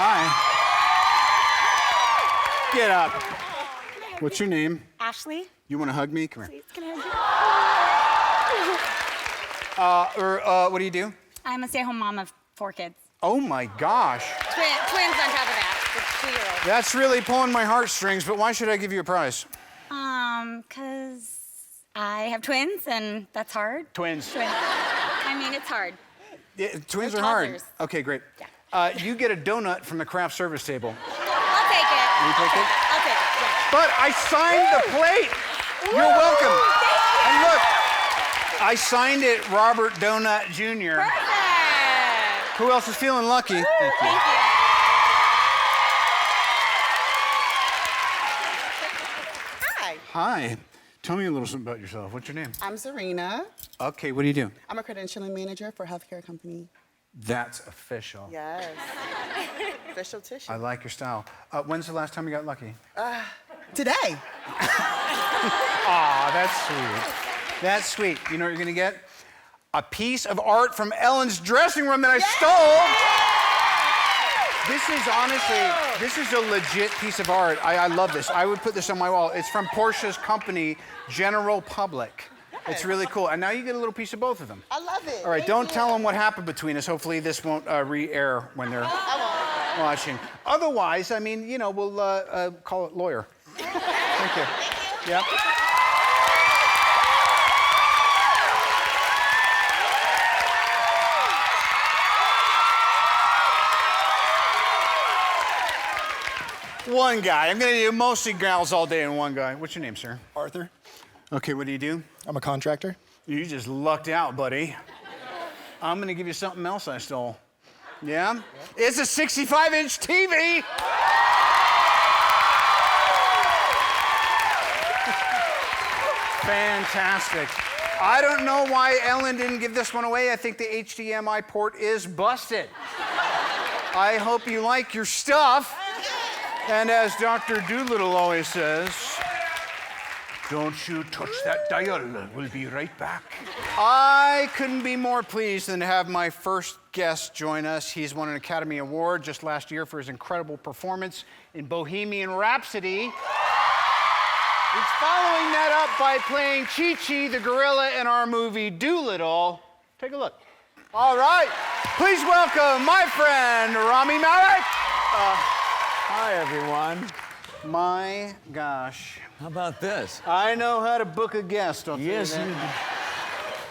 Hi. Get up. What's your name? Ashley. You want to hug me? Come here. Please, can I hug you? What do you do? I'm a stay-at-home mom of 4 kids. Oh my gosh. Twins on top of that. With 2-year-olds. That's really pulling my heartstrings, but why should I give you a prize? 'Cause I have twins and that's hard. Twins. I mean, it's hard. Yeah, twins They're are hard. toddlers. Okay, great. Yeah. You get a donut from the craft service table. I'll take it. You take it? I'll take it, yeah. But I signed the plate. You're welcome. And look, I signed it Robert Donut Jr. Perfect. Who else is feeling lucky? Thank you. Thank you. Hi, Hi. Tell me a little something about yourself. What's your name? I'm Serena. Okay, what do you do? I'm a credentialing manager for a healthcare company. That's official. Yes. Official tissue. I like your style. When's the last time you got lucky? Today. Aw, that's sweet. That's sweet. You know what you're gonna get? A piece of art from Ellen's dressing room that I stole. This is honestly, this is a legit piece of art. I love this. I would put this on my wall. It's from Portia's company, General Public. It's really cool. And now you get a little piece of both of them. I love it. All right, Thank don't you. tell them what happened between us. Hopefully this won't re-air when they're watching. Otherwise, I mean, you know, we'll call it lawyer. Thank you. Yep. One guy. I'm going to do mostly gals all day and one guy. What's your name, sir? Arthur. Okay, what do you do? I'm a contractor. You just lucked out, buddy. I'm going to give you something else I stole. Yeah? It's a 65-inch TV. Fantastic. I don't know why Ellen didn't give this one away. I think the HDMI port is busted. I hope you like your stuff. And as Dr. Dolittle always says, don't you touch that dial. We'll be right back. I couldn't be more pleased than to have my first guest join us. He's won an Academy Award just last year for his incredible performance in Bohemian Rhapsody. He's following that up by playing Chi-Chi the gorilla in our movie Dolittle. Take a look. All right. Please welcome my friend, Rami Malek. Hi, everyone. My gosh. How about this? I know how to book a guest. I'll tell you Yes, that.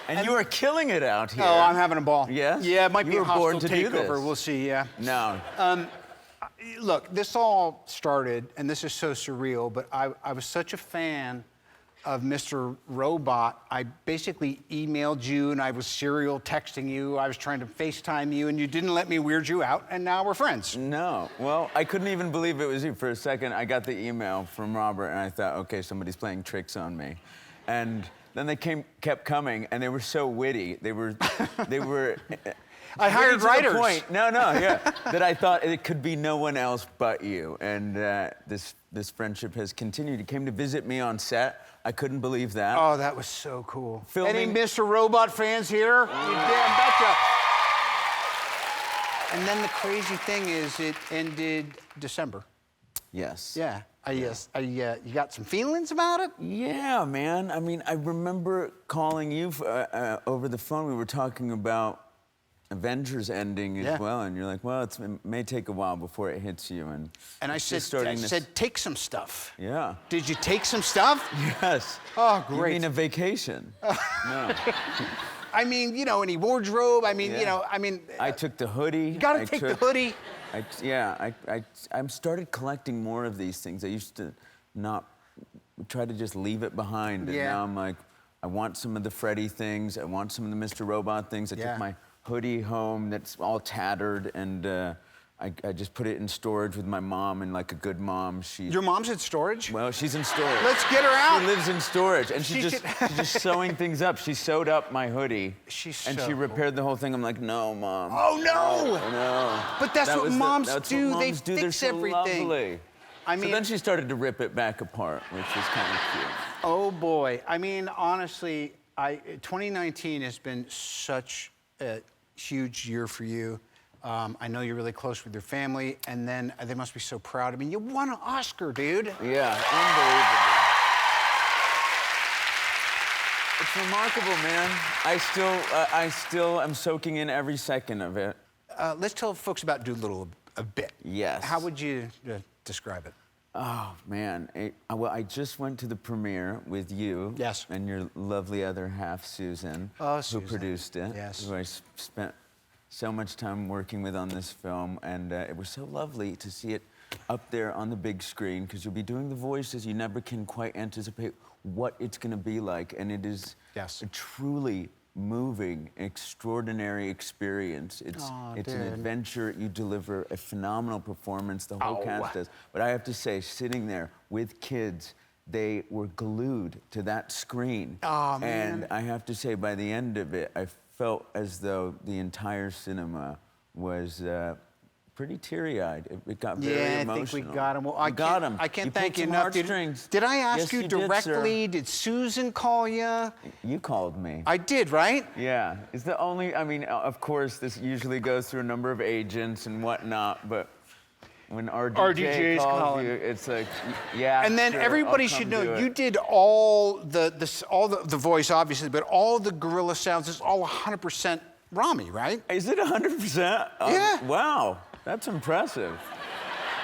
and you are killing it out here. Oh, I'm having a ball. Yes? Yeah, it might You be a were born hostile to do takeover. this. We'll see, yeah. No. Look, this all started, and this is so surreal, but I was such a fan of Mr. Robot. I basically emailed you, and I was serial texting you. I was trying to FaceTime you, and you didn't let me weird you out, and now we're friends. No. Well, I couldn't even believe it was you. For a second, I got the email from Robert, and I thought, okay, somebody's playing tricks on me. And then they kept coming, and they were so witty. They were I hired witty to the writers. point, that I thought it could be no one else but you. And this friendship has continued. You came to visit me on set. I couldn't believe that. Oh, that was so cool. Filming- Any Mr. Robot fans here? You damn betcha. And then the crazy thing is, it ended December. Yes. Yeah. You got some feelings about it? Yeah, man. I mean, I remember calling you over the phone. We were talking about Avengers ending as well, and you're like, well, it may take a while before it hits you. And I it's said, just starting take some stuff. Yeah. Did you take some stuff? Yes. Oh, great. You mean a vacation? No. I mean, any wardrobe. I mean, I took the hoodie. You gotta take the hoodie. I started collecting more of these things. I used to not try to just leave it behind, and now I'm like, I want some of the Freddy things. I want some of the Mr. Robot things. I took my hoodie home that's all tattered, and I just put it in storage with my mom, and like a good mom, Your mom's in storage? Well, she's in storage. Let's get her out. She lives in storage, and She she's just sewing things up. She sewed up my hoodie, and so she repaired the whole thing. I'm like, no, Mom. Oh, no! No. But that's what moms do. They They're fix so everything. Lovely. I mean, so then she started to rip it back apart, which is kind of cute. Oh, boy. I mean, honestly, 2019 has been such a huge year for you. I know you're really close with your family, and then they must be so proud. I mean, you won an Oscar, dude. Yeah, unbelievable. It's remarkable, man. I still am soaking in every second of it. Let's tell folks about Dolittle a bit. Yes. How would you describe it? Oh, man. Well, I just went to the premiere with you. Yes. And your lovely other half, Susan, Susan. who produced it. Yes. Who I spent so much time working with on this film, and it was so lovely to see it up there on the big screen, because you'll be doing the voices. You never can quite anticipate what it's going to be like, and it is a truly moving, extraordinary experience. It's an adventure. You deliver a phenomenal performance. The whole cast does. But I have to say, sitting there with kids, they were glued to that screen. Oh, man. And I have to say, by the end of it, I felt as though the entire cinema was pretty teary-eyed. It got very emotional. I think we got him. Well, I got him. I can't thank you enough. Did I ask you directly? Did Susan call you? You called me. I did, right? Yeah. It's the only, I mean, of course, this usually goes through a number of agents and whatnot, but when RDJ calls you, it's like, yeah. And then sure, everybody I'll come should know do it. you did all the voice, obviously, but all the gorilla sounds. It's all 100% Rami, right? Is it 100%? Yeah. Wow, that's impressive.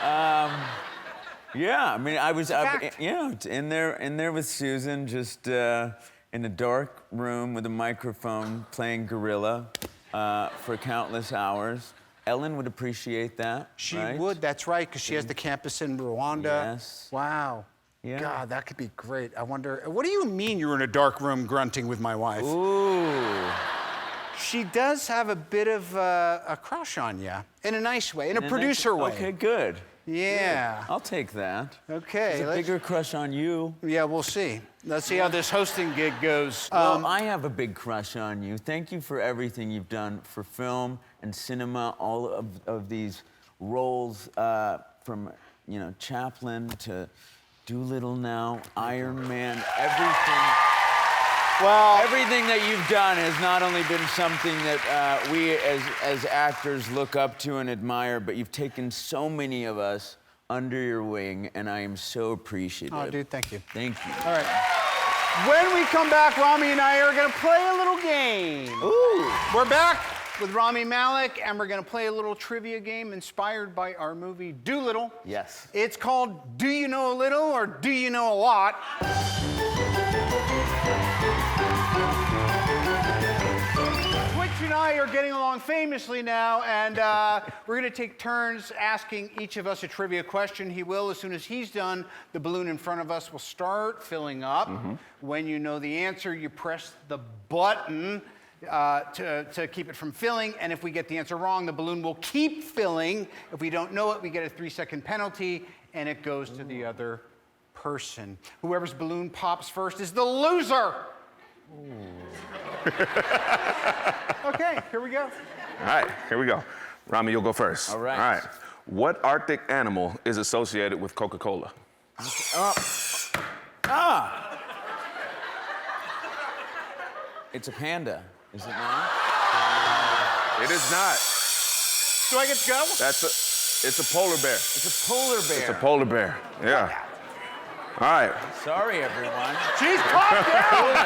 Yeah, I mean, I was, in there with Susan, just in a dark room with a microphone, playing gorilla for countless hours. Ellen would appreciate that. She right? would, that's right, because she has the campus in Rwanda. Yes. Wow. Yeah. God, that could be great. I wonder, what do you mean you were in a dark room grunting with my wife? Ooh. She does have a bit of a crush on you, in a nice way, in a producer way. Okay, good. Yeah. Good. I'll take that. Okay. There's a bigger crush on you. Yeah, we'll see. Let's see how this hosting gig goes. Well, I have a big crush on you. Thank you for everything you've done for film and cinema, all of these roles from, Chaplin to Dolittle now, Iron Man, everything. Well, everything that you've done has not only been something that we as actors look up to and admire, but you've taken so many of us under your wing, and I am so appreciative. Oh, dude, thank you. Thank you. All right. When we come back, Rami and I are going to play a little game. Ooh. We're back with Rami Malek, and we're going to play a little trivia game inspired by our movie Dolittle. Yes. It's called Do You Know a Little or Do You Know a Lot? Twitch and I are getting along famously now, and we're going to take turns asking each of us a trivia question. He will, as soon as he's done, the balloon in front of us will start filling up. When you know the answer, you press the button to keep it from filling, and if we get the answer wrong, the balloon will keep filling. If we don't know it, we get a 3-second penalty, and it goes to the other person. Whoever's balloon pops first is the loser. Okay, here we go. All right, here we go. Rami, you'll go first. All right. All right. What Arctic animal is associated with Coca-Cola? It's a panda, is it not? It is not. Do I get to go? It's a polar bear. It's a polar bear. It's a polar bear. Yeah. All right. Sorry, everyone. Jeez, calm down.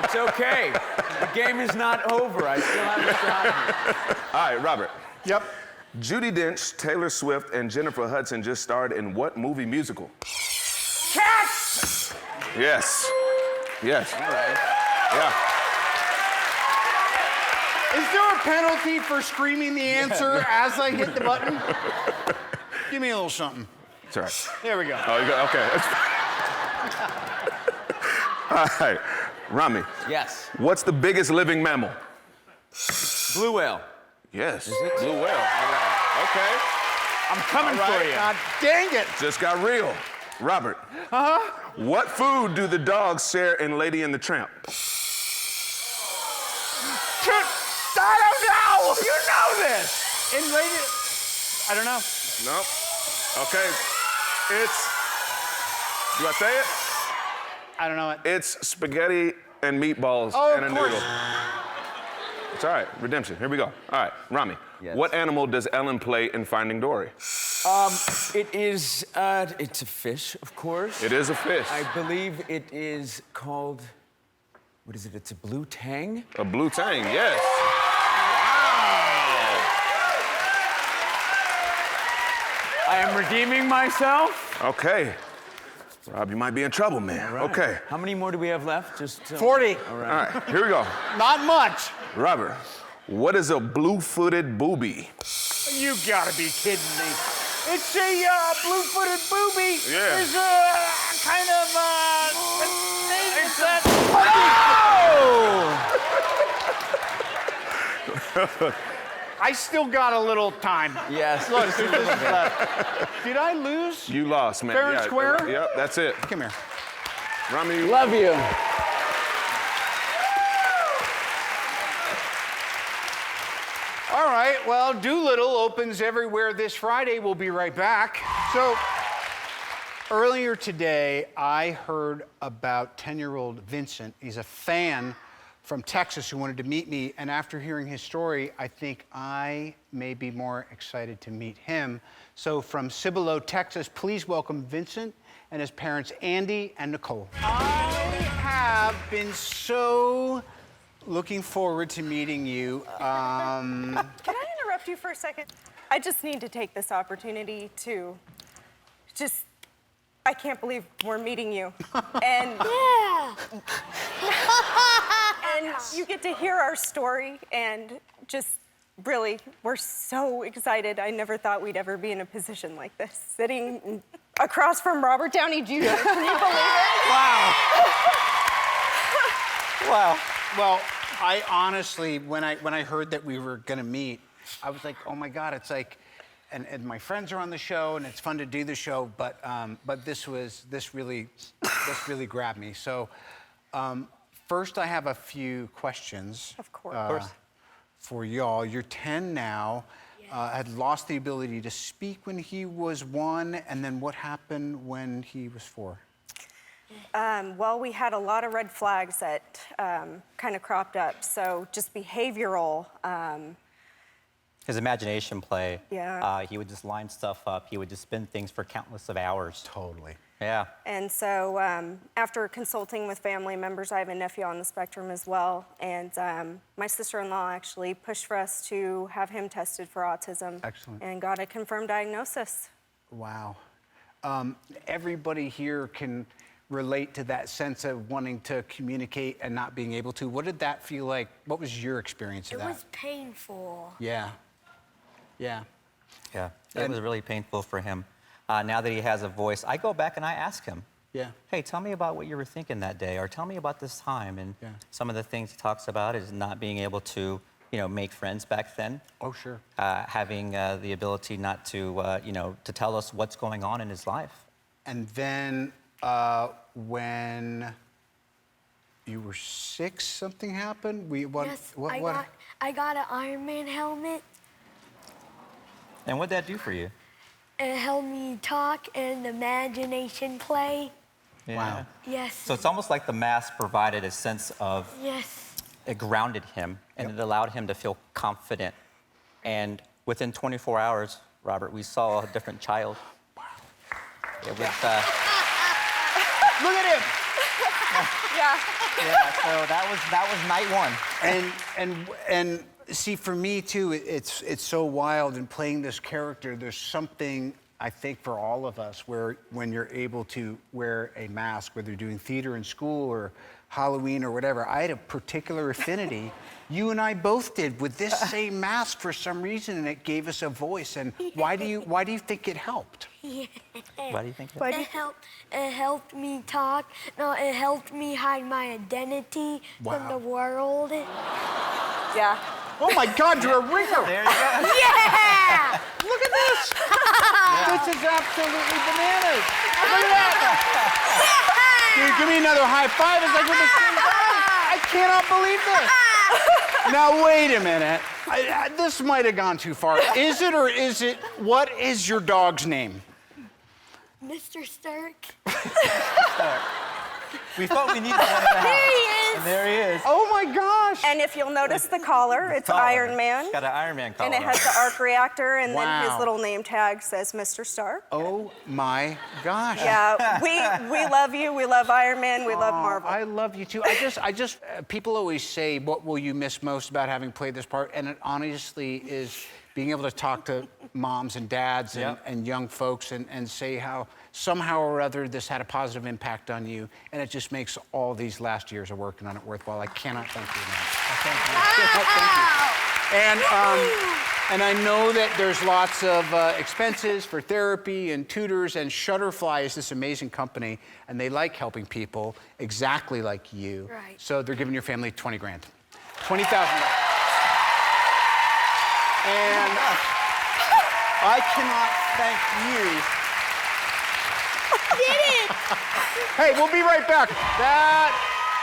It's okay. The game is not over. I still have a shot here. All right, Robert. Yep. Judi Dench, Taylor Swift, and Jennifer Hudson just starred in what movie musical? Cats! Yes. Yes. All right. Yeah. Is there a penalty for screaming the answer as I hit the button? Give me a little something. It's all right. There we go. Oh, you go? Okay. All right. Rami. Yes. What's the biggest living mammal? Blue whale. Yes. Is it? Blue whale. All right. Okay. I'm coming All right. for you. God dang it. Just got real. Robert. What food do the dogs share in Lady and the Tramp? I don't know. You know this. In Lady, I don't know. Nope. Okay. Do I say it? I don't know it. It's spaghetti and meatballs and a noodle. It's all right. Redemption. Here we go. All right, Rami. Yes. What animal does Ellen play in Finding Dory? It is, it's a fish, of course. It is a fish. I believe it is called, what is it? It's a blue tang? A blue tang, yes. I am redeeming myself. Okay. Rob, you might be in trouble, man. Right. Okay. How many more do we have left? Just 40. All All right. right, here we go. Not much. Robert, what is a blue-footed booby? You gotta be kidding me. It's a blue-footed booby. Yeah. It's kind of it's that. Oh! I still got a little time. Yes. Look, this is left. Did I lose? You lost, man. Fair and square? Yep, that's it. Come here. Rami, Love you. All right, well, Dolittle opens everywhere this Friday. We'll be right back. So, earlier today, I heard about 10-year-old Vincent. He's a fan from Texas who wanted to meet me, and after hearing his story, I think I may be more excited to meet him. So, from Cibolo, Texas, please welcome Vincent and his parents, Andy and Nicole. I have been so looking forward to meeting you. Can I interrupt you for a second? I just need to take this opportunity to I can't believe we're meeting you. And yeah. And you get to hear our story and just really, we're so excited. I never thought we'd ever be in a position like this, sitting across from Robert Downey Jr. Can you believe it? Wow. Wow. Well, I honestly, when I heard that we were gonna meet, I was like, oh my God, it's like, and my friends are on the show, and it's fun to do the show, but this really grabbed me. So, first I have a few questions. Of course. For y'all. You're 10 now. Had lost the ability to speak when he was 1, and then what happened when he was 4? Well, we had a lot of red flags that kind of cropped up. So just behavioral. his imagination play. Yeah. He would just line stuff up. He would just spin things for countless of hours. Totally. Yeah. And so after consulting with family members, I have a nephew on the spectrum as well. And my sister-in-law actually pushed for us to have him tested for autism. Excellent. And got a confirmed diagnosis. Wow. Everybody here can relate to that sense of wanting to communicate and not being able to. What did that feel like? What was your experience of that? It was painful. Yeah. Yeah. Yeah, it was really painful for him. Now that he has a voice, I go back and I ask him, Yeah. hey, tell me about what you were thinking that day, or tell me about this time. And some of the things he talks about is not being able to, make friends back then. Oh, sure. Having the ability not to, to tell us what's going on in his life. And then when you were 6, something happened? Yes, I got an Iron Man helmet. And what'd that do for you? It helped me talk and imagination play. Yeah. Wow. Yes. So it's almost like the mask provided a sense of, Yes. it grounded him, and it allowed him to feel confident. And within 24 hours, Robert, we saw a different child. Wow. It was, Look at him! Yeah. Yeah, so that was night 1. And see, for me too, it's so wild in playing this character. There's something, I think, for all of us where when you're able to wear a mask, whether you're doing theater in school or Halloween or whatever. I had a particular affinity. You and I both did with this same mask for some reason, and it gave us a voice. And why do you think it helped? Yeah. Why do you think It helped me talk. No, it helped me hide my identity from the world. Yeah. Oh my God, you're a ringer! There you go. Yeah! Look at this! This is absolutely bananas! Look at that! Dude, give me another high five as I give this thing back. I cannot believe this. Now, wait a minute. This might have gone too far. Is it or is it, what is your dog's name? Mr. Stark. We thought we needed one in the house. There he is. And there he is. Oh my gosh. And if you'll notice the collar, it's Collar. Iron Man. It's got an Iron Man collar. And it has the arc reactor, and then Wow. his little name tag says Mr. Stark. Oh my gosh. Yeah, we love you. We love Iron Man. We love Marvel. I love you too. People always say, what will you miss most about having played this part? And it honestly is being able to talk to moms and dads and young folks and say how somehow or other this had a positive impact on you. And it just makes all these last years of working on it worthwhile. I cannot thank you enough. Thank you. And I know that there's lots of expenses for therapy and tutors, and Shutterfly is this amazing company, and they like helping people exactly like you. Right. So they're giving your family 20 grand. $20,000. And I cannot thank you. Did it! Hey, we'll be right back. That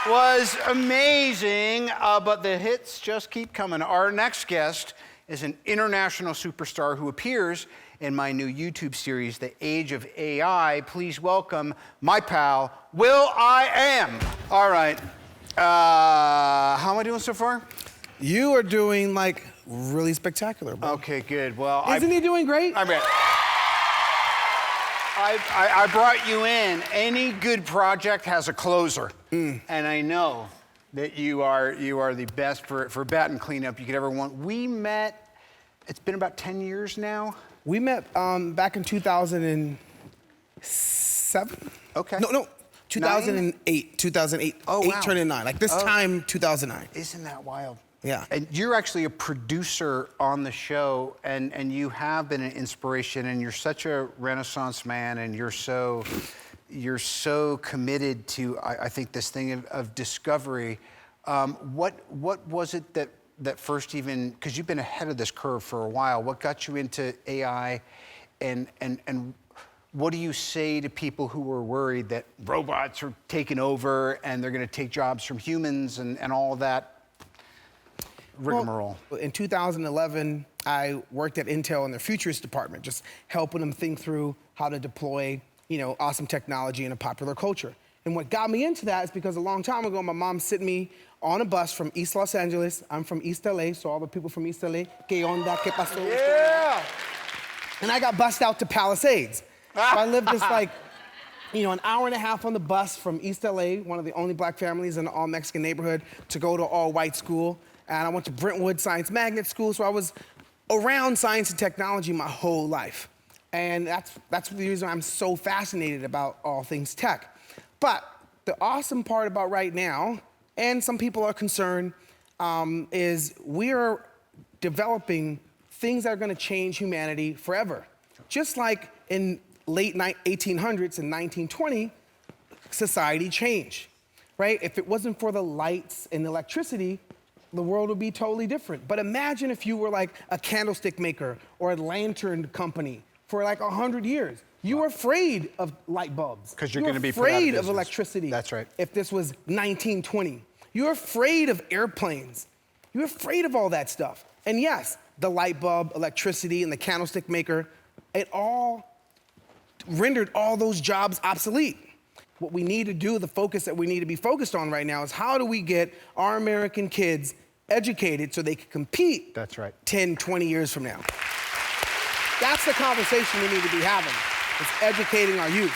was amazing, but the hits just keep coming. Our next guest is an international superstar who appears in my new YouTube series, The Age of AI. Please welcome my pal, Will.i.am. All right. How am I doing so far? You are doing, like, really spectacular, bro. Okay, good. Well, Isn't he doing great? I'm ready. I brought you in. Any good project has a closer. And I know that you are the best for bat and cleanup you could ever want. We met, it's been about 10 years now. We met back in 2007. Okay. No, 2008. 2008. Oh, 8 wow. turning 9. Like this time, 2009. Isn't that wild? Yeah. And you're actually a producer on the show, and you have been an inspiration, and you're such a Renaissance man, and you're so committed to, I think, this thing of discovery. What was it that first even, because you've been ahead of this curve for a while, what got you into AI, and what do you say to people who are worried that robots are taking over and they're going to take jobs from humans and all of that rigmarole? Well, in 2011, I worked at Intel in their futures department, just helping them think through how to deploy, awesome technology in a popular culture. And what got me into that is because a long time ago, my mom sent me on a bus from East Los Angeles. I'm from East LA, so all the people from East LA, ¿Qué onda? ¿Qué pasó? Yeah. And I got bussed out to Palisades. So I lived this like, an hour and a half on the bus from East LA, one of the only black families in an all-Mexican neighborhood, to go to all-white school. And I went to Brentwood Science Magnet School, so I was around science and technology my whole life. And that's the reason I'm so fascinated about all things tech. But the awesome part about right now, and some people are concerned, is we're developing things that are gonna change humanity forever. Just like in late 1800s and 1920, society changed, right? If it wasn't for the lights and electricity, the world would be totally different. But imagine if you were like a candlestick maker or a lantern company for like 100 years. You were afraid of light bulbs. Because you're going to be put out of afraid of business. electricity. That's right. If this was 1920. You're afraid of airplanes. You're afraid of all that stuff. And yes, the light bulb, electricity, and the candlestick maker, it all rendered all those jobs obsolete. What we need to do, the focus that we need to be focused on right now is how do we get our American kids educated so they can compete 10, 20 years from now. That's the conversation we need to be having, is educating our youth.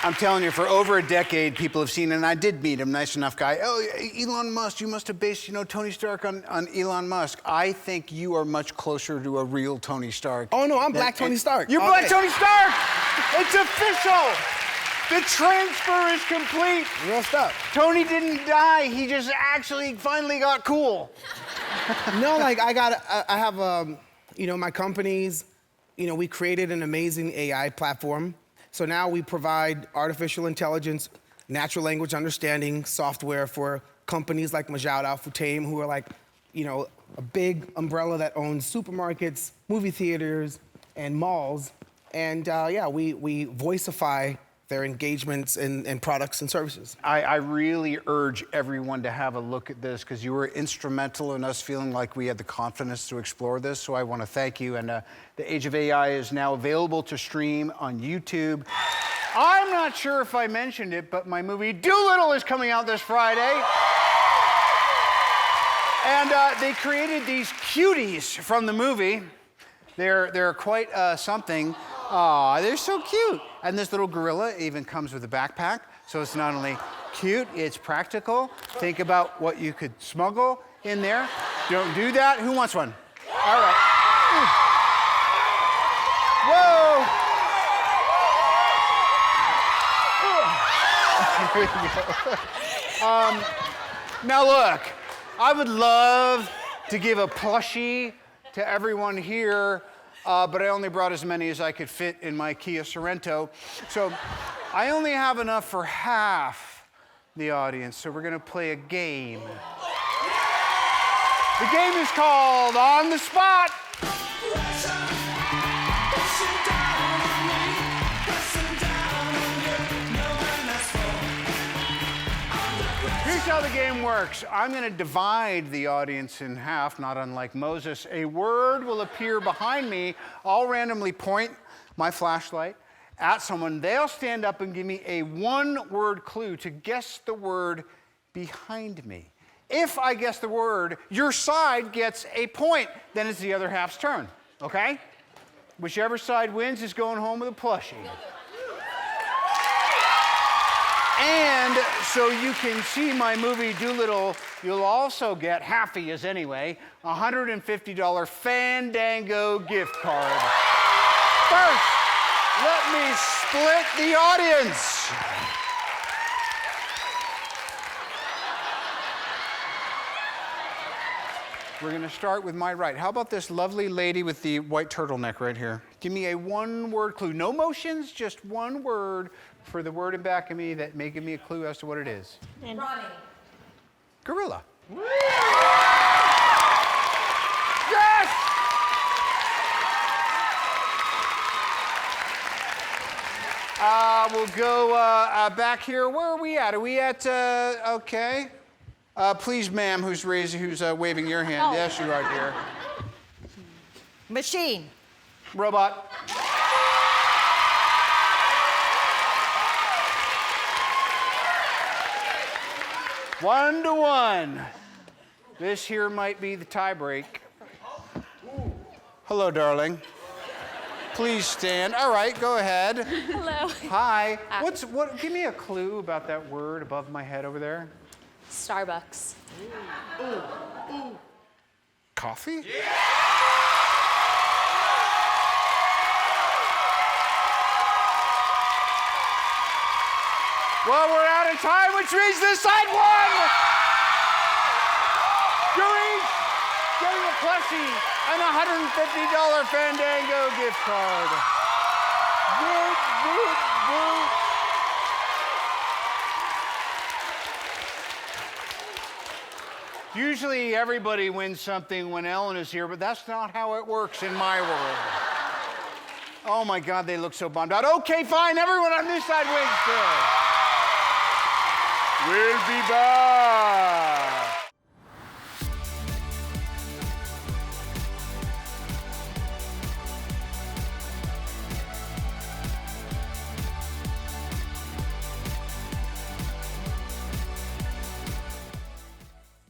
I'm telling you, for over a decade, people have seen, and I did meet him, nice enough guy. Oh, Elon Musk, you must have based, Tony Stark on Elon Musk. I think you are much closer to a real Tony Stark. Oh no, I'm Black Tony Stark. You're Black Tony Stark! It's official! The transfer is complete. Real stuff. Tony didn't die, he just actually finally got cool. No, like I have, my companies, we created an amazing AI platform. So now we provide artificial intelligence, natural language understanding software for companies like Majal Al Futtaim, who are like, a big umbrella that owns supermarkets, movie theaters, and malls. And we voiceify their engagements and products and services. I really urge everyone to have a look at this because you were instrumental in us feeling like we had the confidence to explore this. So I want to thank you. And The Age of AI is now available to stream on YouTube. I'm not sure if I mentioned it, but my movie Dolittle is coming out this Friday. And they created these cuties from the movie. They're quite something. Aw, they're so cute. And this little gorilla even comes with a backpack. So it's not only cute, it's practical. Think about what you could smuggle in there. Don't do that. Who wants one? All right. Whoa. There you go. Now look, I would love to give a plushie to everyone here, but I only brought as many as I could fit in my Kia Sorento. So I only have enough for half the audience, so we're gonna play a game. The game is called On the Spot. Here's how the game works. I'm going to divide the audience in half, not unlike Moses. A word will appear behind me. I'll randomly point my flashlight at someone. They'll stand up and give me a one-word clue to guess the word behind me. If I guess the word, your side gets a point. Then it's the other half's turn, okay? Whichever side wins is going home with a plushie. And so you can see my movie Dolittle, you'll also get, half of yous anyway, a $150 Fandango gift card. First, let me split the audience. We're gonna start with my right. How about this lovely lady with the white turtleneck right here? Give me a one-word clue. No motions, just one word for the word in back of me that may give me a clue as to what it is. Ronnie. Gorilla. Yes! We'll go back here. Where are we at? Are we at, okay. Please, ma'am, who's waving your hand. Oh. Yes, you are, dear. Machine. Robot. 1-1. This here might be the tie break. Hello, darling. Please stand. All right, go ahead. Hello. Hi. Give me a clue about that word above my head over there. Starbucks. Coffee? Well, we're out of time, which means this side won! You're each getting a plushie and a $150 Fandango gift card. Woot, woot, woot. Usually everybody wins something when Ellen is here, but that's not how it works in my world. Oh my God, they look so bummed out. Okay, fine, everyone on this side wins too. We'll be back.